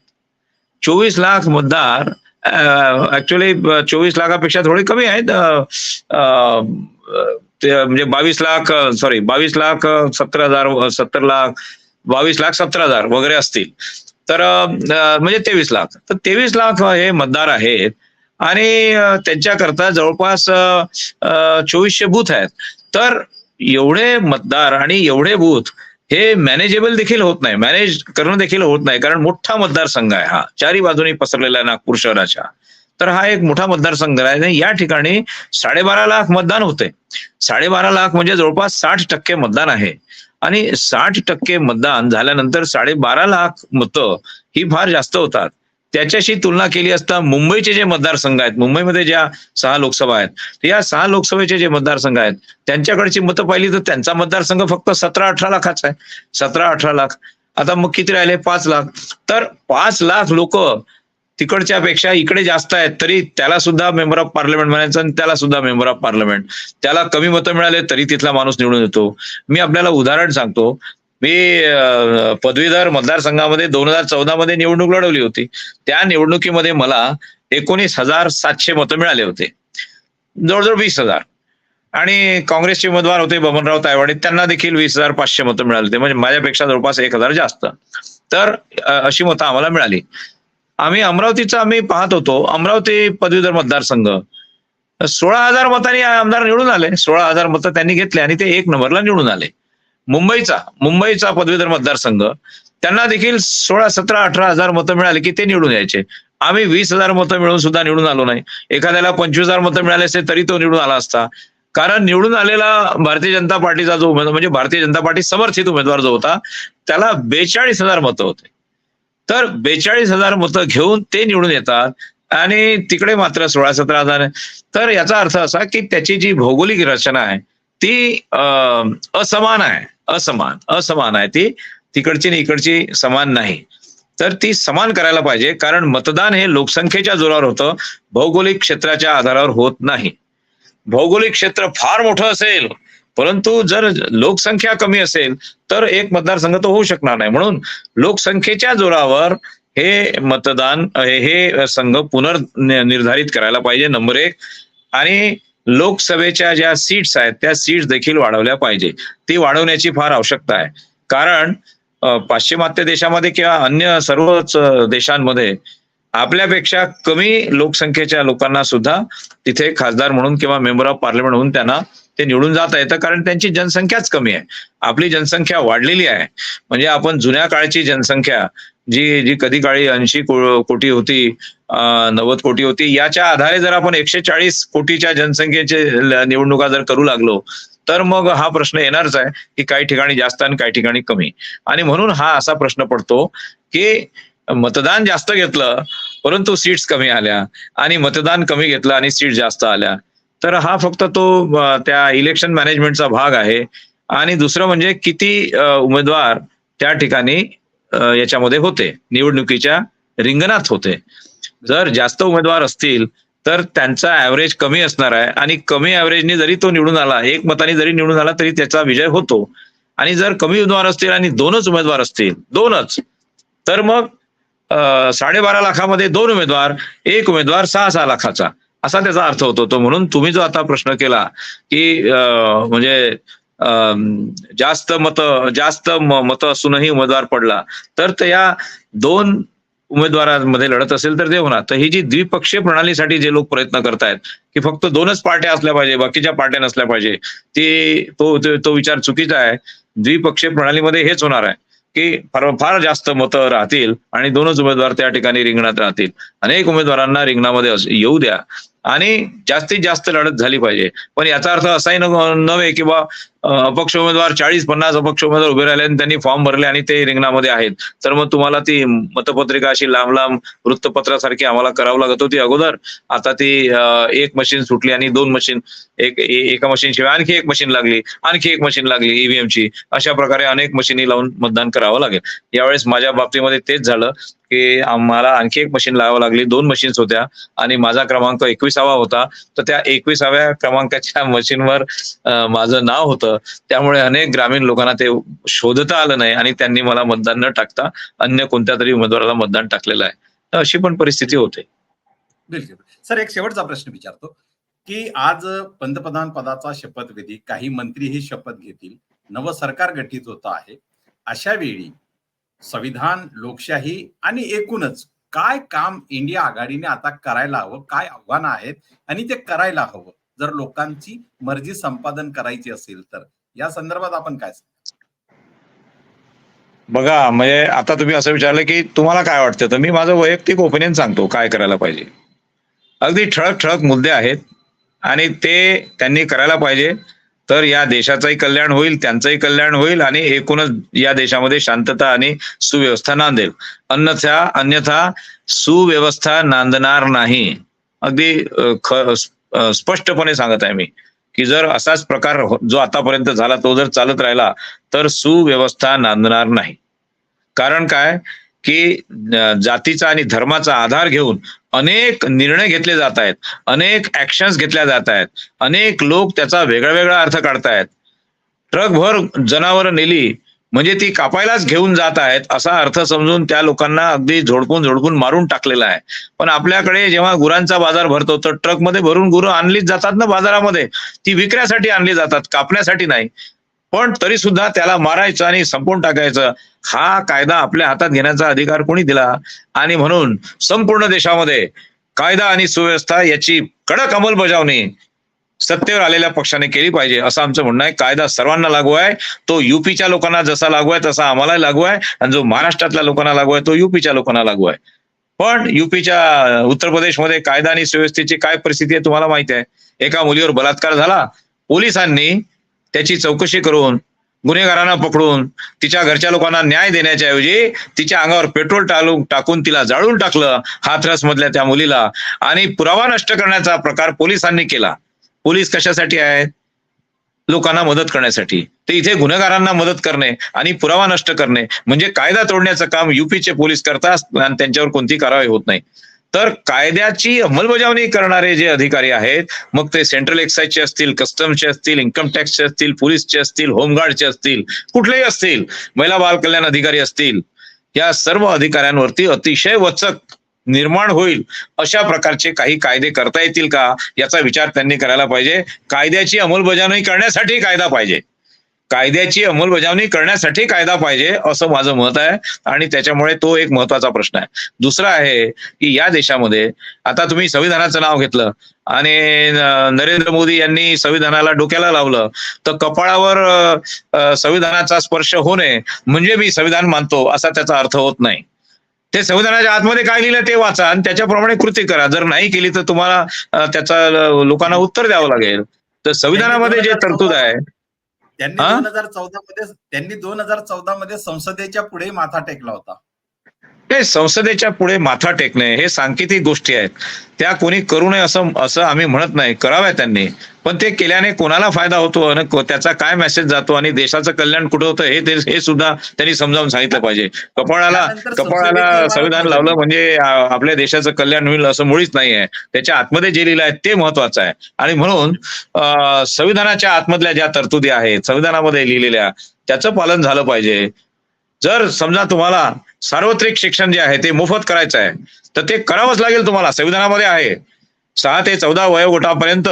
S2: 24 लाख मतदार ऍक्च्युअली 24 लाखापेक्षा थोडे कमी आहेत. ते म्हणजे 22 लाख 70 लाख 17,000 वगैरे असतील. तर म्हणजे 23 लाख. तर 23 लाख हे मतदार आहेत आणि त्यांच्याकरता जवळपास 2400 बूथ आहेत. तर एवढे मतदार आणि एवढे बूथ हे मॅनेजेबल देखील होत नाही, मॅनेज करणं देखील होत नाही, कारण मोठा मतदारसंघ आहे हा, चारी बाजूनी पसरलेला आहे नागपूर शहराच्या. तर हा एक मोठा मतदारसंघ आहे. या ठिकाणी 12.5 लाख मतदान होते. 12.5 लाख म्हणजे जवळपास 60% मतदान आहे. आणि 60% मतदान झाल्यानंतर 12.5 लाख मतं ही फार जास्त होतात. त्याच्याशी तुलना केली असता मुंबईचे जे मतदारसंघ आहेत, मुंबईमध्ये ज्या 6 लोकसभा आहेत, या 6 लोकसभेचे जे मतदारसंघ आहेत त्यांच्याकडची मतं पाहिली तर त्यांचा मतदारसंघ फक्त 17-18 लाखाचा आहे. 17-18 लाख. आता मग किती राहिले? 5 लाख. तर 5 लाख लोक तिकडच्या पेक्षा इकडे जास्त आहेत, तरी त्याला सुद्धा मेंबर ऑफ पार्लमेंट म्हणायचं आणि त्याला सुद्धा मेंबर ऑफ पार्लमेंट. त्याला कमी मतं मिळाले तरी तिथला माणूस निवडून येतो. मी आपल्याला उदाहरण सांगतो. मी पदवीधर मतदारसंघामध्ये 2014 मध्ये निवडणूक लढवली होती. त्या निवडणुकीमध्ये मला 19,700 मतं मिळाले होते, जवळजवळ 20,000. आणि काँग्रेसचे उमेदवार होते बबनराव तायवाडे, त्यांना देखील 20,500 मतं मिळाले होते, म्हणजे माझ्यापेक्षा जवळपास 1,000 जास्त. तर अशी मतं आम्हाला मिळाली. आम्ही पाहत होतो, अमरावती पदवीधर मतदारसंघ 16,000 मतांनी आमदार निवडून आले. 16,000 मतं त्यांनी घेतले आणि ते 1 नंबरला निवडून आले. मुंबईचा पदवीधर मतदारसंघ, त्यांना देखील 16, 17, 18,000 मतं मिळाली की ते निवडून यायचे. आम्ही 20,000 मतं मिळून सुद्धा निवडून आलो नाही. एखाद्याला 25,000 मतं मिळाले असते तरी तो निवडून आला असता, कारण निवडून आलेला भारतीय जनता पार्टीचा जो उमेदवार, म्हणजे भारतीय जनता पार्टी समर्थित उमेदवार जो होता, त्याला 42,000 मतं होते. तर 42,000 मतं घेऊन ते निवडून येतात आणि तिकडे मात्र 16-17,000. तर याचा अर्थ असा की त्याची जी भौगोलिक रचना आहे ती असमान आहे. ती तिकडची आणि इकडची समान नाही. तर ती समान करायला पाहिजे, कारण मतदान हे लोकसंख्येच्या जोरावर होतं, भौगोलिक क्षेत्राच्या आधारावर होत नाही. भौगोलिक क्षेत्र फार मोठं असेल परंतु जर लोकसंख्या कमी असेल तर एक मतदारसंघ तो होऊ शकणार नाही. म्हणून लोकसंख्येच्या जोरावर हे मतदान, हे संघ पुनर्निर्धारित करायला पाहिजे, नंबर 1. आणि लोकसभेच्या ज्या सीट्स आहेत त्या सीट्स देखील वाढवल्या पाहिजे. ती वाढवण्याची फार आवश्यकता आहे, कारण पाश्चिमात्य देशामध्ये किंवा अन्य सर्वच देशांमध्ये आपल्यापेक्षा कमी लोकसंख्येच्या लोकांना सुद्धा तिथे खासदार म्हणून किंवा मेंबर ऑफ पार्लमेंट म्हणून त्यांना ते निवडून जाता येतं, कारण त्यांची जनसंख्याच कमी आहे. आपली जनसंख्या वाढलेली आहे. म्हणजे आपण जुन्या काळची जनसंख्या जी कधी काळी 80 कोटी होती, 90 कोटी होती, याच्या आधारे जर आपण 140 कोटीच्या जनसंख्येचे निवडणुका जर करू लागलो तर मग हा प्रश्न येणारच आहे की काही ठिकाणी जास्त आणि काही ठिकाणी कमी. आणि म्हणून हा असा प्रश्न पडतो की मतदान जास्त घेतलं परंतु सीट्स कमी आल्या, आणि मतदान कमी घेतलं आणि सीट जास्त आल्या. तर हा फक्त तो त्या इलेक्शन मॅनेजमेंटचा भाग आहे. आणि दुसरं म्हणजे किती उमेदवार त्या ठिकाणी याच्यामध्ये होते, निवडणुकीच्या रिंगणात होते. जर जास्त उमेदवार असतील तर त्यांचा ऍव्हरेज कमी असणार आहे आणि कमी ऍव्हरेजने जरी तो निवडून आला, एक मताने जरी निवडून आला तरी त्याचा विजय होतो. आणि जर कमी उमेदवार असतील आणि दोनच उमेदवार असतील, दोनच, तर मग 12.5 लाखामध्ये 2 उमेदवार, एक उमेदवार 6-6 लाखाचा, असा त्याचा अर्थ होतो. तो म्हणून तुम्ही जो आता प्रश्न केला की म्हणजे जास्त मत असूनही उमेदवार पडला, तर त्या 2 उमेदवारांमध्ये लढत असेल तर ते होणार. तर ही जी द्विपक्षीय प्रणालीसाठी जे लोक प्रयत्न करतायत की फक्त 2च पार्ट्या असल्या पाहिजे, बाकीच्या पार्ट्या नसल्या पाहिजे, तो विचार चुकीचा आहे. द्विपक्षीय प्रणालीमध्ये हेच होणार आहे की फार जास्त मतं राहतील आणि 2च उमेदवार त्या ठिकाणी रिंगणात राहतील. अनेक उमेदवारांना रिंगणामध्ये येऊ द्या आणि जास्तीत जास्त लढत झाली पाहिजे. पण याचा अर्थ असाही नव्हे की बा अपक्ष उमेदवार 40-50 अपक्ष उमेदवार उभे राहिले आणि त्यांनी फॉर्म भरले आणि ते रिंगणामध्ये आहेत, तर मग तुम्हाला ती मतपत्रिका अशी लांब लांब वृत्तपत्रासारखी आम्हाला करावं लागत होती अगोदर. आता ती एक मशीन सुटली आणि 2 मशीन, एका मशीन शिवाय आणखी एक मशीन लागली, आणखी एक मशीन लागली ईव्हीएमची. अशा प्रकारे अनेक मशीनी लावून मतदान करावं लागेल. यावेळेस माझ्या बाबतीमध्ये तेच झालं की आम्हाला आणखी एक मशीन लावावं लागली. 2 मशीन्स होत्या आणि माझा क्रमांक 21वा होता. तर त्या 21व्या क्रमांकाच्या मशीनवर माझं नाव होतं. त्यामुळे अनेक ग्रामीण लोकांना ते शोधता आलं नाही आणि त्यांनी मला मतदान न टाकता अन्य कोणत्या तरी उमेदवाराला मतदान टाकलेलं आहे. तर अशी पण परिस्थिती होते.
S1: बिलकुल सर, एक शेवटचा प्रश्न विचारतो की आज पंतप्रधान पदाचा शपथविधी, काही मंत्री ही शपथ घेतील, नवं सरकार गठीत होत आहे. अशा वेळी संविधान, लोकशाही आणि एकूणच काय काम इंडिया आघाडीने आता करायला हवं, काय आव्हानं आहेत आणि ते करायला हवं जर लोकांची मर्जी संपादन करायची असेल तर, या संदर्भात आपण काय
S2: बघा, म्हणजे आता तुम्ही असं विचारलं की तुम्हाला काय वाटतं, तर मी माझं वैयक्तिक ओपिनियन सांगतो काय करायला पाहिजे. अगदी ठळक ठळक मुद्दे आहेत आणि ते त्यांनी करायला पाहिजे. तर या देशाचंही कल्याण होईल, त्यांचंही कल्याण होईल आणि एकूणच या देशामध्ये शांतता आणि सुव्यवस्था नांदेल. अन्यथा सुव्यवस्था नांदणार नाही. अगदी स्पष्टपणे सांगत आहे मी की जर असाच प्रकार जो आतापर्यंत झाला तो जर चालत राहिला तर सुव्यवस्था नांदणार नाही. कारण काय की जातीचा आणि धर्माचा आधार घेऊन अनेक निर्णय घेतले जात आहेत, अनेक ऍक्शन्स घेतल्या जात आहेत, अनेक लोक त्याचा वेगळा वेगळा अर्थ काढतायत. ट्रकभर जनावरं नेली म्हणजे ती कापायलाच घेऊन जात आहेत असा अर्थ समजून त्या लोकांना अगदी झोडपून मारून टाकलेला आहे. पण आपल्याकडे जेव्हा गुरांचा बाजार भरतो तर ट्रकमध्ये भरून गुरं आणलीच जातात ना बाजारामध्ये. ती विकण्यासाठी आणली जातात, कापण्यासाठी नाही. पण तरी सुद्धा त्याला मारायचं आणि संपवून टाकायचं, हा कायदा आपल्या हातात घेण्याचा अधिकार कोणी दिला? आणि म्हणून संपूर्ण देशामध्ये कायदा आणि सुव्यवस्था याची कडक अंमलबजावणी सत्तेवर आलेल्या पक्षाने केली पाहिजे असं आमचं म्हणणं आहे. कायदा सर्वांना लागू आहे. तो युपीच्या लोकांना जसा लागू आहे तसा आम्हाला लागू आहे आणि जो महाराष्ट्रातल्या लोकांना लागू आहे तो युपीच्या लोकांना लागू आहे. पण युपीच्या उत्तर प्रदेशमध्ये कायदा आणि सुव्यवस्थेची काय परिस्थिती आहे तुम्हाला माहिती आहे. एका मुलीवर बलात्कार झाला, पोलिसांनी त्याची चौकशी करून गुन्हेगारांना पकडून तिच्या घरच्या लोकांना न्याय देण्याच्या ऐवजी तिच्या अंगावर पेट्रोल टाकून तिला जाळून टाकलं, हाथरस मधल्या त्या मुलीला. आणि पुरावा नष्ट करण्याचा प्रकार पोलिसांनी केला. पोलीस कशासाठी आहेत? लोकांना मदत करण्यासाठी. तर इथे गुन्हेगारांना मदत करणे आणि पुरावा नष्ट करणे म्हणजे कायदा तोडण्याचं काम युपीचे पोलीस करतात आणि त्यांच्यावर कोणती कारवाई होत नाही. तर कायद्याची अंमलबजावणी करणारे जे अधिकारी आहेत, मग ते सेंट्रल एक्साइजचे असतील, कस्टम्सचे असतील, इन्कम टॅक्सचे असतील, पोलीसचे असतील, होमगार्डचे असतील, कुठलेही असतील, महिला बाल कल्याण अधिकारी असतील, या सर्व अधिकाऱ्यांवरती अतिशय वचक निर्माण होईल अशा प्रकारचे काही कायदे करता येतील का याचा विचार त्यांनी करायला पाहिजे. कायद्याची अंमलबजावणी करण्यासाठी कायदा पाहिजे, कायद्याची अंमलबजावणी करण्यासाठी कायदा पाहिजे असं माझं मत आहे आणि त्याच्यामुळे तो एक महत्वाचा प्रश्न आहे. दुसरा आहे की या देशामध्ये आता तुम्ही संविधानाचं नाव घेतलं आणि नरेंद्र मोदी यांनी संविधानाला डोक्याला लावलं, तर कपाळावर संविधानाचा स्पर्श होणे म्हणजे मी संविधान मानतो असा त्याचा अर्थ होत नाही. ते संविधानाच्या आतमध्ये काय लिहिलं ते वाचा आणि त्याच्याप्रमाणे कृती करा. जर नाही केली तर तुम्हाला त्याचा लोकांना उत्तर द्यावं लागेल. तर संविधानामध्ये जे तरतूद आहे
S1: त्यांनी 2014 मध्ये संसदेच्या पुढे माथा टेकला होता.
S2: हे संसदेच्या पुढे माथा टेकणे हे सांकेतिक गोष्टी आहेत. त्या कोणी करू नये असं असं आम्ही म्हणत नाही, कराव्या त्यांनी. पण ते केल्याने कोणाला फायदा होतो आणि त्याचा काय मेसेज जातो आणि देशाचं कल्याण कुठं होतं हे सुद्धा त्यांनी समजावून सांगितलं पाहिजे. कपाळाला
S1: त्यानंतर
S2: कपाळाला
S1: संसदेची
S2: संविधान
S1: इमारत
S2: लावलं
S1: बदलली.
S2: म्हणजे आपल्या देशाचं कल्याण होईल असं मुळीच नाहीये. त्याच्या आतमध्ये जे लिहिलं आहे ते महत्वाचं आहे. आणि म्हणून संविधानाच्या आतमधल्या ज्या तरतुदी आहेत, संविधानामध्ये लिहिलेल्या, त्याचं पालन झालं पाहिजे. जर समजा तुम्हाला सार्वत्रिक शिक्षण जे आहे ते मोफत करायचं आहे, तर ते करावंच लागेल तुम्हाला. संविधानामध्ये आहे 6 ते 14 वयोगटापर्यंत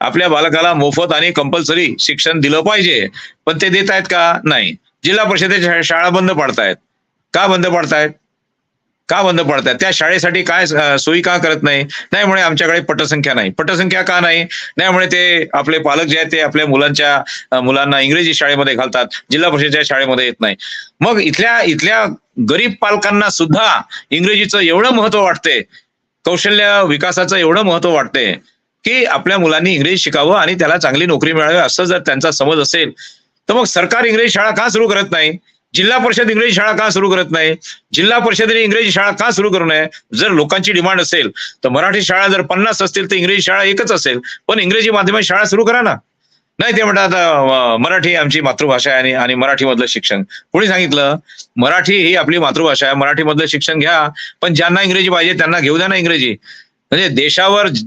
S2: आपल्या बालकाला मोफत आणि कंपल्सरी शिक्षण दिलं पाहिजे. पण ते देत आहेत का? नाही. जिल्हा परिषदेच्या शाळा बंद पाडतायत. का बंद पाडतायत? का बंद पडतायत? त्या शाळेसाठी काय सोयी का करत नाही? नाही म्हणे आमच्याकडे पटसंख्या नाही. पटसंख्या का नाही? नाही म्हणे ते आपले पालक जे आहेत ते आपल्या मुलांना इंग्रजी शाळेमध्ये घालतात, जिल्हा परिषदेच्या शाळेमध्ये येत नाही. मग इथल्या गरीब पालकांना सुद्धा इंग्रजीचं एवढं महत्व वाटते, कौशल्य विकासाचं एवढं महत्व वाटते की आपल्या मुलांनी इंग्रजी शिकावं आणि त्याला चांगली नोकरी मिळावी असं जर त्यांचा समज असेल, तर मग सरकार इंग्रजी शाळा का सुरू करत नाही? जिल्हा परिषद इंग्रजी शाळा का सुरू करत नाही? जिल्हा परिषदेने इंग्रजी शाळा का सुरू करू नये? जर लोकांची डिमांड असेल तर मराठी शाळा जर 50 असतील तर इंग्रजी शाळा एकच असेल, पण इंग्रजी माध्यमात शाळा सुरू करा ना. नाही ते म्हणतात मराठी आमची मातृभाषा आहे आणि मराठी मधलं शिक्षण. कोणी सांगितलं? मराठी ही आपली मातृभाषा आहे, मराठी मधलं शिक्षण घ्या, पण ज्यांना इंग्रजी पाहिजे त्यांना घेऊ द्या ना इंग्रजी. म्हणजे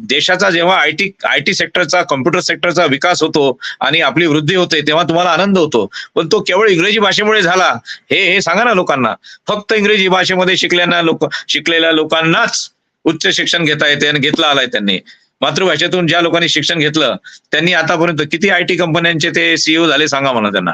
S2: देशाचा जेव्हा आयटी सेक्टरचा, कॉम्प्युटर सेक्टरचा विकास होतो आणि आपली वृद्धी होते तेव्हा तुम्हाला आनंद होतो. पण तो केवळ इंग्रजी भाषेमुळे झाला हे सांगा ना लोकांना. फक्त इंग्रजी भाषेमध्ये शिकलेल्या लोकांनाच उच्च शिक्षण घेता येते आणि घेतलं आलाय त्यांनी. मातृभाषेतून ज्या लोकांनी शिक्षण घेतलं त्यांनी आतापर्यंत किती आयटी कंपन्यांचे ते सीईओ झाले सांगा मला त्यांना.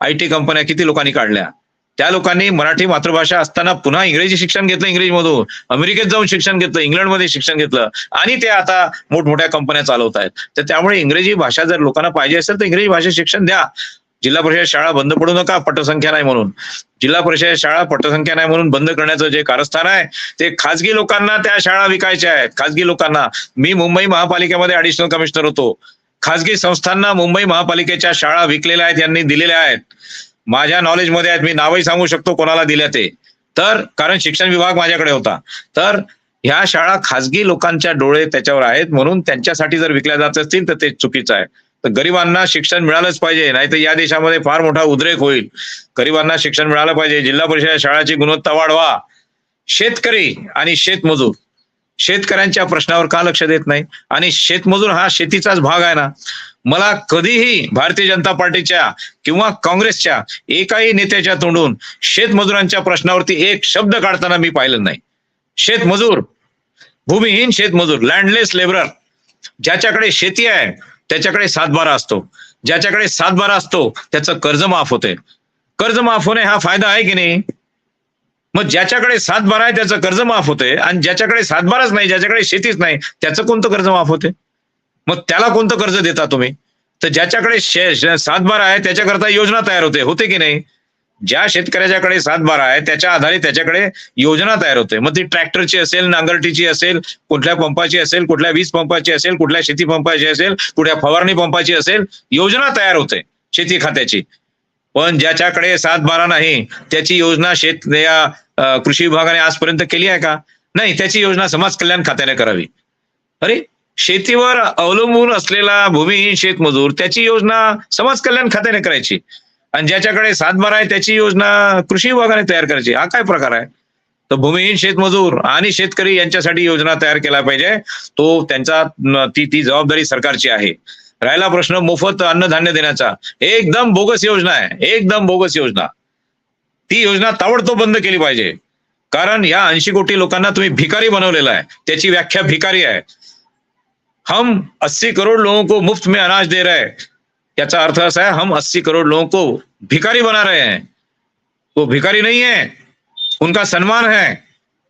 S2: आयटी कंपन्या किती लोकांनी काढल्या? त्या लोकांनी मराठी मातृभाषा असताना पुन्हा इंग्रजी शिक्षण घेतलं, इंग्रजीमधून अमेरिकेत जाऊन शिक्षण घेतलं, इंग्लंडमध्ये शिक्षण घेतलं आणि ते आता मोठमोठ्या कंपन्या चालवत आहेत. तर त्यामुळे इंग्रजी भाषा जर लोकांना पाहिजे असेल तर इंग्रजी भाषेत शिक्षण द्या. जिल्हा परिषद शाळा बंद पडू नका पटसंख्या नाही म्हणून. जिल्हा परिषद शाळा पटसंख्या नाही म्हणून बंद करण्याचं जे कारस्थान आहे ते खासगी लोकांना त्या शाळा विकायच्या आहेत. खासगी लोकांना. मी मुंबई महापालिकेमध्ये ॲडिशनल कमिशनर होतो. खासगी संस्थांना मुंबई महापालिकेच्या शाळा विकलेल्या आहेत, यांनी दिलेल्या आहेत. माझ्या नॉलेजमध्ये आहेत, मी नावही सांगू शकतो कोणाला दिल्या ते. तर कारण शिक्षण विभाग माझ्याकडे होता. तर ह्या शाळा खासगी लोकांच्या डोळे त्याच्यावर आहेत म्हणून त्यांच्यासाठी जर विकल्या जात असतील तर ते चुकीचं आहे. तर गरिबांना शिक्षण मिळालंच पाहिजे, नाही तर या देशामध्ये फार मोठा उद्रेक होईल. गरिबांना शिक्षण मिळालं पाहिजे. जिल्हा परिषद शाळाची गुणवत्ता वाढवा. शेतकरी आणि शेतमजूर, शेतकऱ्यांच्या प्रश्नावर का लक्ष देत नाही? आणि शेतमजूर हा शेतीचाच भाग आहे ना. मला कधीही भारतीय जनता पार्टीच्या किंवा काँग्रेसच्या एकाही नेत्याच्या तोंडून शेतमजुरांच्या प्रश्नावरती एक शब्द काढताना मी पाहिलं नाही. शेतमजूर, भूमिहीन शेतमजूर, लँडलेस लेबरर, ज्याच्याकडे शेती आहे त्याच्याकडे 7/12 असतो. ज्याच्याकडे 7/12 असतो त्याचं कर्ज माफ होते. कर्ज माफ होणे हा फायदा आहे की नाही? मग ज्याच्याकडे 7/12 आहे त्याचं कर्ज माफ होते आणि ज्याच्याकडे 7/12च नाही, ज्याच्याकडे शेतीच नाही, त्याचं कोणतं कर्ज माफ होते? मग त्याला कोणतं कर्ज देता तुम्ही? तर ज्याच्याकडे 7/12 आहे त्याच्याकरता योजना तयार होते की नाही? ज्या शेतकऱ्याच्याकडे 7/12 आहे त्याच्या आधारे त्याच्याकडे योजना तयार होते. मग ती ट्रॅक्टरची असेल, नांगरटीची असेल, कुठल्या पंपाची असेल, कुठल्या वीज पंपाची असेल, कुठल्या शेती पंपाची असेल, कुठल्या फवारणी पंपाची असेल, योजना तयार होते शेती खात्याची. पण ज्याच्याकडे 7/12 नाही त्याची योजना कृषी विभागाने आजपर्यंत केली आहे का? नाही. त्याची योजना समाज कल्याण खात्याने करावी. अरे, शेतीवर अवलंबून असलेला भूमिहीन शेतमजूर त्याची योजना समाज कल्याण खात्याने करायची आणि ज्याच्याकडे 7/12 आहे त्याची योजना कृषी विभागाने तयार करायची. हा काय प्रकार आहे? तर भूमिहीन शेतमजूर आणि शेतकरी यांच्यासाठी योजना तयार केला पाहिजे. तो त्यांचा ती जबाबदारी सरकारची आहे. राहिला प्रश्न मोफत अन्नधान्य देण्याचा, एकदम बोगस योजना आहे, एकदम बोगस योजना. ती योजना ताबडतोब बंद केली पाहिजे. कारण या 80 कोटी लोकांना तुम्ही भिकारी बनवलेला आहे. त्याची व्याख्या भिकारी आहे. हम 80 करोड़ लोगों को मुफ्त में अनाज दे रहे हैं, याचा अर्थ असा है हम 80 करोड़ लोगों को भिखारी बना रहे हैं. वो भिखारी नहीं है, उनका सम्मान है.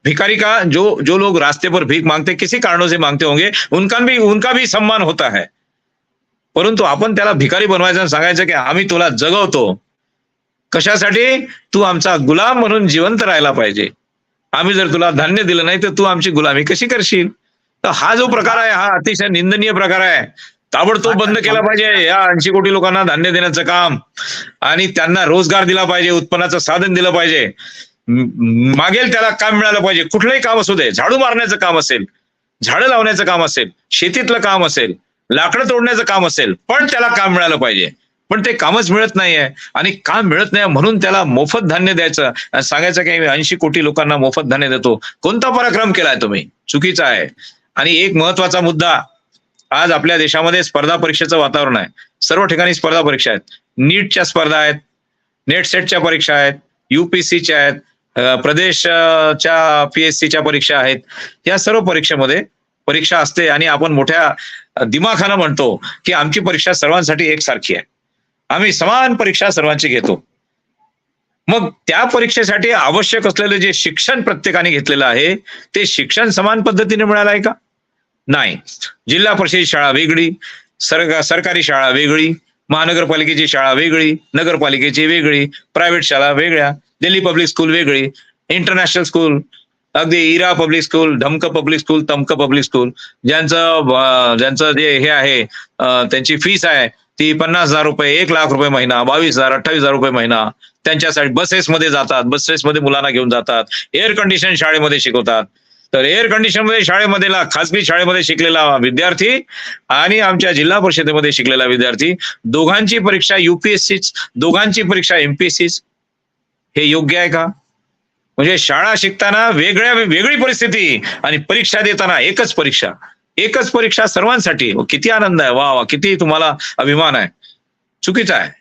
S2: भिखारी का जो लोग रास्ते पर भीख मांगते, किसी कारणों से मांगते होंगे, उनका भी सम्मान होता है. परंतु आपण त्याला भिकारी बनवायचं आणि सांगायचं की आम्ही तुला जगवतो. कशासाठी? तू आमचा गुलाम म्हणून जिवंत राहायला पाहिजे. आम्ही जर तुला धान्य दिलं नाही तर तू आमची गुलामी कशी करशील? तर हा जो प्रकार आहे हा अतिशय निंदनीय प्रकार आहे. ताबडतोब बंद केला पाहिजे या 80 कोटी लोकांना धान्य देण्याचं काम आणि त्यांना रोजगार दिला पाहिजे, उत्पन्नाचं साधन दिलं पाहिजे. मागेल त्याला काम मिळालं पाहिजे. कुठलंही काम असू दे, झाडू मारण्याचं काम असेल, झाडं लावण्याचं काम असेल, शेतीतलं काम असेल, लाकडं तोडण्याचं काम असेल, पण त्याला काम मिळालं पाहिजे. पण ते कामच मिळत नाहीये, आणि काम मिळत नाही म्हणून त्याला मोफत धान्य द्यायचं, सांगायचं की 80 कोटी लोकांना मोफत धान्य देतो. कोणता पराक्रम केलाय तुम्ही? चुकीचा आहे. आणि एक महत्वाचा मुद्दा, आज आपल्या देशामध्ये स्पर्धा परीक्षेचं वातावरण आहे. सर्व ठिकाणी स्पर्धा परीक्षा आहेत. नीटच्या स्पर्धा आहेत, नेट सेटच्या परीक्षा आहेत, UPSCच्या आहेत, प्रदेशच्या PSCच्या परीक्षा आहेत. या सर्व परीक्षेमध्ये परीक्षा असते आणि आपण मोठ्या दिमाखानं म्हणतो की आमची परीक्षा सर्वांसाठी एकसारखी आहे, आम्ही समान परीक्षा सर्वांची घेतो. मग त्या परीक्षेसाठी आवश्यक असलेलं जे शिक्षण प्रत्येकाने घेतलेलं आहे ते शिक्षण समान पद्धतीने मिळालं आहे का? नाही. जिल्हा परिषद शाळा वेगळी, सरकारी शाळा वेगळी, महानगरपालिकेची शाळा वेगळी, नगरपालिकेची वेगळी, प्रायव्हेट शाळा वेगळ्या, दिल्ली पब्लिक स्कूल वेगळी, इंटरनॅशनल स्कूल, अगदी इरा पब्लिक स्कूल, ढमक पब्लिक स्कूल, तमक पब्लिक स्कूल, ज्यांचं जे हे आहे त्यांची फीस आहे ती 50,000 रुपये, 1,00,000 रुपये महिना, 22,000, 28,000 रुपये महिना. त्यांच्यासाठी बसेसमध्ये जातात, बसेसमध्ये मुलांना घेऊन जातात, एअर कंडिशन शाळेमध्ये शिकवतात. तर एअर कंडिशन मध्ये शाळेमध्ये खासगी शाळेमध्ये शिकलेला विद्यार्थी आणि आमच्या जिल्हा परिषदेमध्ये शिकलेला विद्यार्थी, दोघांची परीक्षा UPSC, दोघांची परीक्षा MPSC, हे योग्य आहे का? म्हणजे शाळा शिकताना वेगळी परिस्थिती आणि परीक्षा देताना एकच परीक्षा सर्वांसाठी. किती आनंद आहे, वा वा, किती तुम्हाला अभिमान आहे. चुकीचा आहे.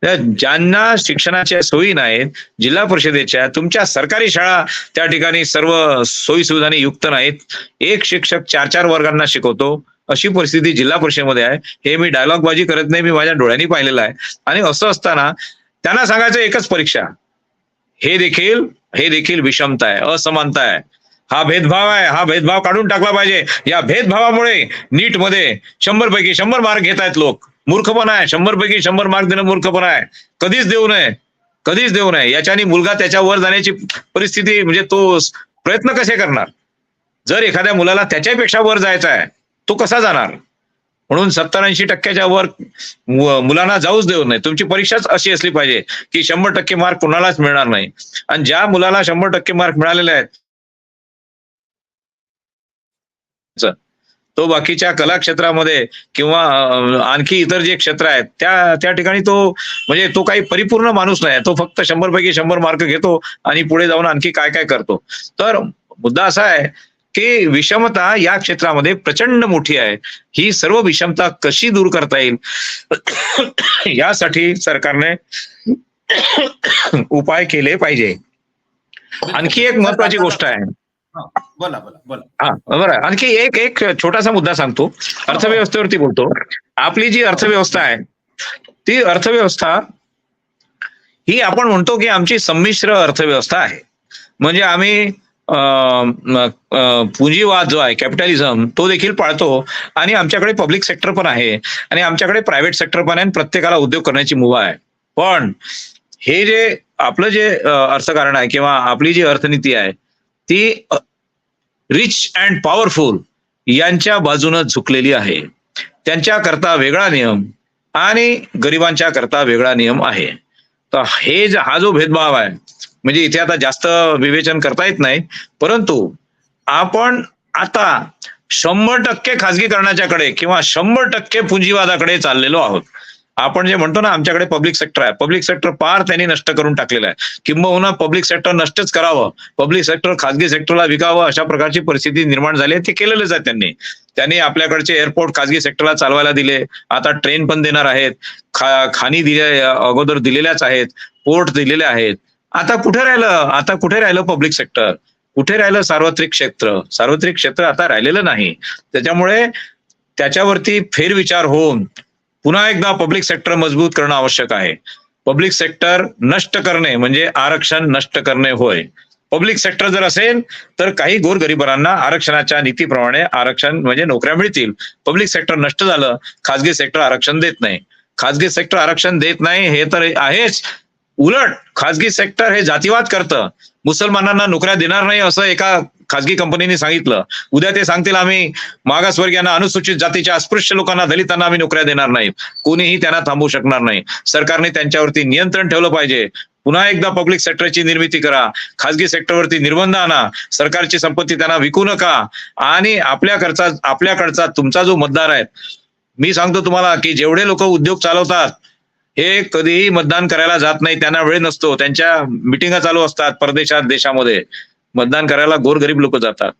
S2: ज्यांना शिक्षणाच्या सोयी नाहीत, जिल्हा परिषदेच्या, तुमच्या सरकारी शाळा त्या ठिकाणी सर्व सोयी सुविधांनी युक्त नाहीत, एक शिक्षक 4-4 वर्गांना शिकवतो, अशी परिस्थिती जिल्हा परिषदेमध्ये आहे. हे मी डायलॉगबाजी करत नाही, मी माझ्या डोळ्यांनी पाहिलेलं आहे. आणि असं असताना त्यांना सांगायचं एकच परीक्षा, हे देखील विषमता आहे, असमानता आहे, हा भेदभाव आहे. हा भेदभाव काढून टाकला पाहिजे. या भेदभावामुळे नीटमध्ये 100 पैकी 100 मार्क घेत आहेत लोक. मूर्खपणा आहे. 100 पैकी 100 मार्क देणं मूर्खपणा आहे. कधीच देऊ नये. याच्याने मुलगा त्याच्यावर जाण्याची परिस्थिती, म्हणजे तो प्रयत्न कसे करणार? जर एखाद्या मुलाला त्याच्यापेक्षा वर जायचं आहे, तो कसा जाणार? म्हणून 70-80% वर मुलांना जाऊच देऊ नये. तुमची परीक्षाच अशी असली पाहिजे की 100% मार्क कुणालाच मिळणार नाही. आणि ज्या मुलाला 100% मार्क मिळालेले आहेत तो बाकीच्या कला क्षेत्रामध्ये किंवा आणखी इतर जे क्षेत्र आहेत त्या ठिकाणी तो, म्हणजे तो काही परिपूर्ण माणूस नाही. तो फक्त 100 पैकी 100 मार्क घेतो आणि पुढे जाऊन आणखी काय काय करतो. तर मुद्दा असा आहे की विषमता या क्षेत्रामध्ये प्रचंड मोठी आहे. ही सर्व विषमता कशी दूर करता येईल यासाठी सरकारने उपाय केले पाहिजे. आणखी एक महत्वाची गोष्ट आहे.
S1: बोला.
S2: हा, बरं. आणखी एक छोटासा मुद्दा सांगतो. अर्थव्यवस्थेवरती बोलतो. आपली जी अर्थव्यवस्था आहे ती अर्थव्यवस्था ही आपण म्हणतो की आमची संमिश्र अर्थव्यवस्था आहे. म्हणजे आम्ही पुंजीवाद जो आहे, कॅपिटलिझम, तो देखील पाळतो आणि आमच्याकडे पब्लिक सेक्टर पण आहे आणि आमच्याकडे प्रायव्हेट सेक्टर पण आहे आणि प्रत्येकाला उद्योग करण्याची मुभा आहे. पण हे जे आपलं जे अर्थकारण आहे किंवा आपली जी अर्थनीती आहे ती रिच अँड पॉवरफुल यांच्या बाजूने झुकलेली आहे. त्यांच्या करता वेगळा नियम आणि गरिबांच्या करता वेगळा नियम आहे. तर हा जो भेदभाव आहे, म्हणजे इथे आता जास्त विवेचन करता येत नाही, परंतु आपण आता 100% खाजगीकरणाच्याकडे किंवा 100% पुंजीवादाकडे चाललेलो आहोत. आपण जे म्हणतो ना आमच्याकडे पब्लिक सेक्टर आहे, पब्लिक सेक्टर पार त्यांनी नष्ट करून टाकलेलं आहे. किंबहुना पब्लिक सेक्टर नष्टच करावं, पब्लिक सेक्टर खाजगी सेक्टरला विकावं, अशा प्रकारची परिस्थिती निर्माण झाली आहे. ते केलेलंच आहे त्यांनी आपल्याकडचे एअरपोर्ट खाजगी सेक्टरला चालवायला दिले. आता ट्रेन पण देणार आहेत, खाणी अगोदर दिलेल्याच आहेत, पोर्ट दिलेले आहेत. आता कुठे राहिलं पब्लिक सेक्टर? कुठे राहिलं सार्वत्रिक क्षेत्र आता राहिलेलं नाही. त्याच्यामुळे त्याच्यावरती फेरविचार होऊन पुन्हा एकदा पब्लिक सेक्टर मजबूत करणं आवश्यक आहे. पब्लिक सेक्टर नष्ट करणे म्हणजे आरक्षण नष्ट करणे होय. पब्लिक सेक्टर जर असेल तर काही गोरगरिबांना आरक्षणाच्या नीतीप्रमाणे आरक्षण म्हणजे नोकऱ्या मिळतील. पब्लिक सेक्टर नष्ट झालं, खाजगी सेक्टर आरक्षण देत नाही. खाजगी सेक्टर आरक्षण देत नाही हे तर आहेच, उलट खाजगी सेक्टर हे जातीवाद करतं. मुसलमानांना नोकऱ्या देणार नाही असं एका खाजगी कंपनीने सांगितलं. उद्या ते सांगतील आम्ही मागासवर्गीयांना, अनुसूचित जातीच्या अस्पृश्य लोकांना, दलितांना आम्ही नोकऱ्या देणार नाही. कोणीही त्यांना थांबवू शकणार नाही. सरकारने त्यांच्यावरती नियंत्रण ठेवलं पाहिजे. पुन्हा एकदा पब्लिक सेक्टरची निर्मिती करा, खासगी सेक्टरवरती निर्बंध आणा, सरकारची संपत्ती त्यांना विकू नका आणि आपल्याकडचा तुमचा जो मतदार आहे, मी सांगतो तुम्हाला की जेवढे लोक उद्योग चालवतात हे कधीही मतदान करायला जात नाही, त्यांना वेळ नसतो, त्यांच्या मिटिंगा चालू असतात परदेशात देशामध्ये. मतदान करायला गोरगरीब लोक जातात.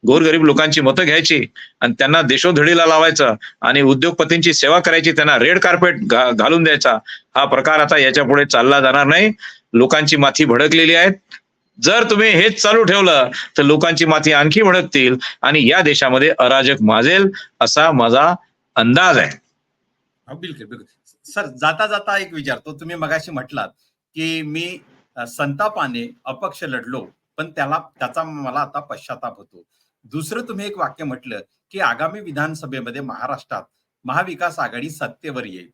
S2: गोरगरीब लोकांची मतं घ्यायची आणि त्यांना देशोधडीला लावायचं आणि उद्योगपतींची सेवा करायची, त्यांना रेड कार्पेट घालून द्यायचा. हा प्रकार आता याच्या पुढे चालला जाणार नाही. लोकांची माथी भडकलेली आहेत. जर तुम्ही हेच चालू ठेवलं तर लोकांची माथी आणखी भडकतील आणि या देशामध्ये अराजक माजेल असा माझा अंदाज आहे.
S1: बिलकुल बिलकुल. सर, जाता जाता एक विचारतो. तुम्ही मगाशी म्हटलात की मी संतापाने अपक्ष लढलो, पण त्याचा मला आता पश्चाताप होतो. दुसरं तुम्ही एक वाक्य म्हटलं की आगामी विधानसभेमध्ये महाराष्ट्रात महाविकास आघाडी सत्तेवर येईल.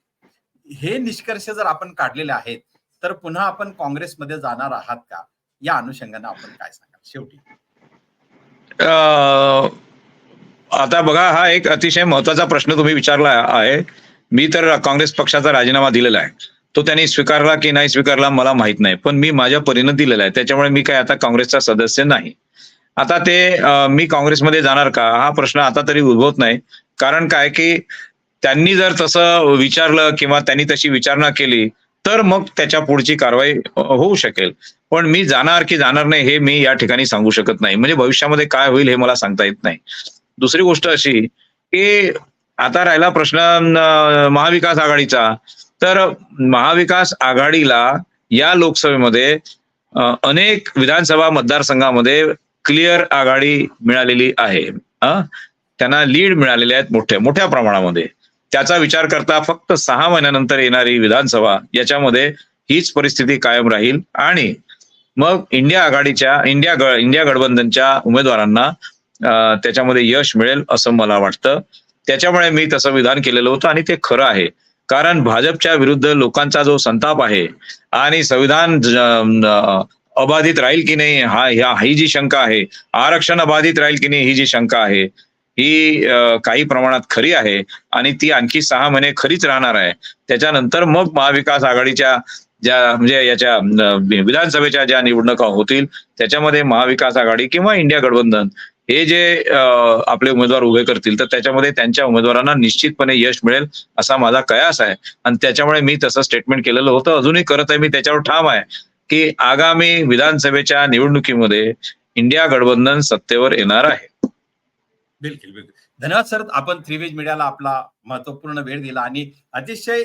S1: हे निष्कर्ष जर आपण काढलेले आहेत तर पुन्हा आपण काँग्रेसमध्ये जाणार आहात का? या अनुषंगाने आपण काय सांगाल शेवटी?
S2: आता बघा, हा एक अतिशय महत्वाचा प्रश्न तुम्ही विचारला आहे. मी तर काँग्रेस पक्षाचा राजीनामा दिलेला आहे. तो त्यांनी स्वीकारला की नाही स्वीकारला मला माहित नाही, पण मी माझ्या परीनं दिलेला आहे. त्याच्यामुळे मी काय आता काँग्रेसचा सदस्य नाही. आता ते मी काँग्रेसमध्ये जाणार का हा प्रश्न आता तरी उद्भवत नाही. कारण काय की त्यांनी जर तसं विचारलं किंवा त्यांनी तशी विचारणा केली तर मग त्याच्या पुढची कारवाई होऊ शकेल. पण मी जाणार की जाणार नाही हे मी या ठिकाणी सांगू शकत नाही. म्हणजे भविष्यामध्ये काय होईल हे मला सांगता येत नाही. दुसरी गोष्ट अशी की आता राहिला प्रश्न महाविकास आघाडीचा, तर महाविकास आघाडीला या लोकसभेमध्ये अनेक विधानसभा मतदारसंघामध्ये क्लिअर आघाडी मिळालेली आहे. त्यांना लीड मिळालेले आहेत मोठ्या प्रमाणामध्ये. त्याचा विचार करता फक्त 6 महिन्यानंतर येणारी विधानसभा याच्यामध्ये हीच परिस्थिती कायम राहील आणि मग इंडिया गठबंधनच्या उमेदवारांना त्याच्यामध्ये यश मिळेल असं मला वाटतं. त्याच्यामुळे मी तसं विधान केलेलं होतं आणि ते खरं आहे. कारण भाजपच्या विरुद्ध लोकांचा जो संताप आहे आणि संविधान अबाधित राहील की नाही ही जी शंका आहे, आरक्षण अबाधित राहील की नाही ही जी शंका आहे, ही काही प्रमाणात खरी आहे आणि ती आणखी 6 महिने खरीच राहणार आहे. त्याच्यानंतर मग महाविकास आघाडीच्या म्हणजे याच्या विधानसभेच्या ज्या निवडणुका होतील त्याच्यामध्ये महाविकास आघाडी किंवा इंडिया गठबंधन हे जे आपले उमेदवार उभे करतील तर त्याच्यामध्ये त्यांच्या उमेदवारांना निश्चितपणे यश मिळेल असा माझा कयास आहे. आणि त्याच्यामुळे मी तसं स्टेटमेंट केलेलं होतं, अजूनही करत आहे. मी त्याच्यावर ठाम आहे की आगामी विधानसभेच्या निवडणुकीमध्ये इंडिया गठबंधन सत्तेवर येणार आहे.
S1: बिलकुल बिलकुल. धन्यवाद सर, आपण थ्रीवेज मीडियाला आपला महत्वपूर्ण वेळ दिला आणि अतिशय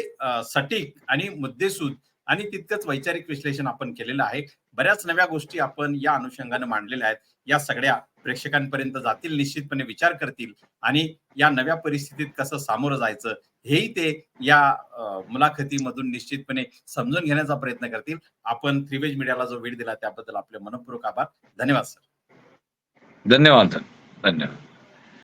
S1: सटीक आणि मुद्देसूद आणि तितकंच वैचारिक विश्लेषण आपण केलेलं आहे. बऱ्याच नव्या गोष्टी आपण या अनुषंगाने मांडलेल्या आहेत. या सगळ्या प्रेक्षकांपर्यंत जातील, निश्चितपणे विचार करतील आणि या नव्या परिस्थितीत कसं सामोरं जायचं हेही ते या मुलाखतीमधून निश्चितपणे समजून घेण्याचा प्रयत्न करतील. आपण थ्रीवेज मीडियाला जो वेळ दिला त्याबद्दल आपले मनपूर्वक आभार. धन्यवाद सर.
S2: धन्यवाद.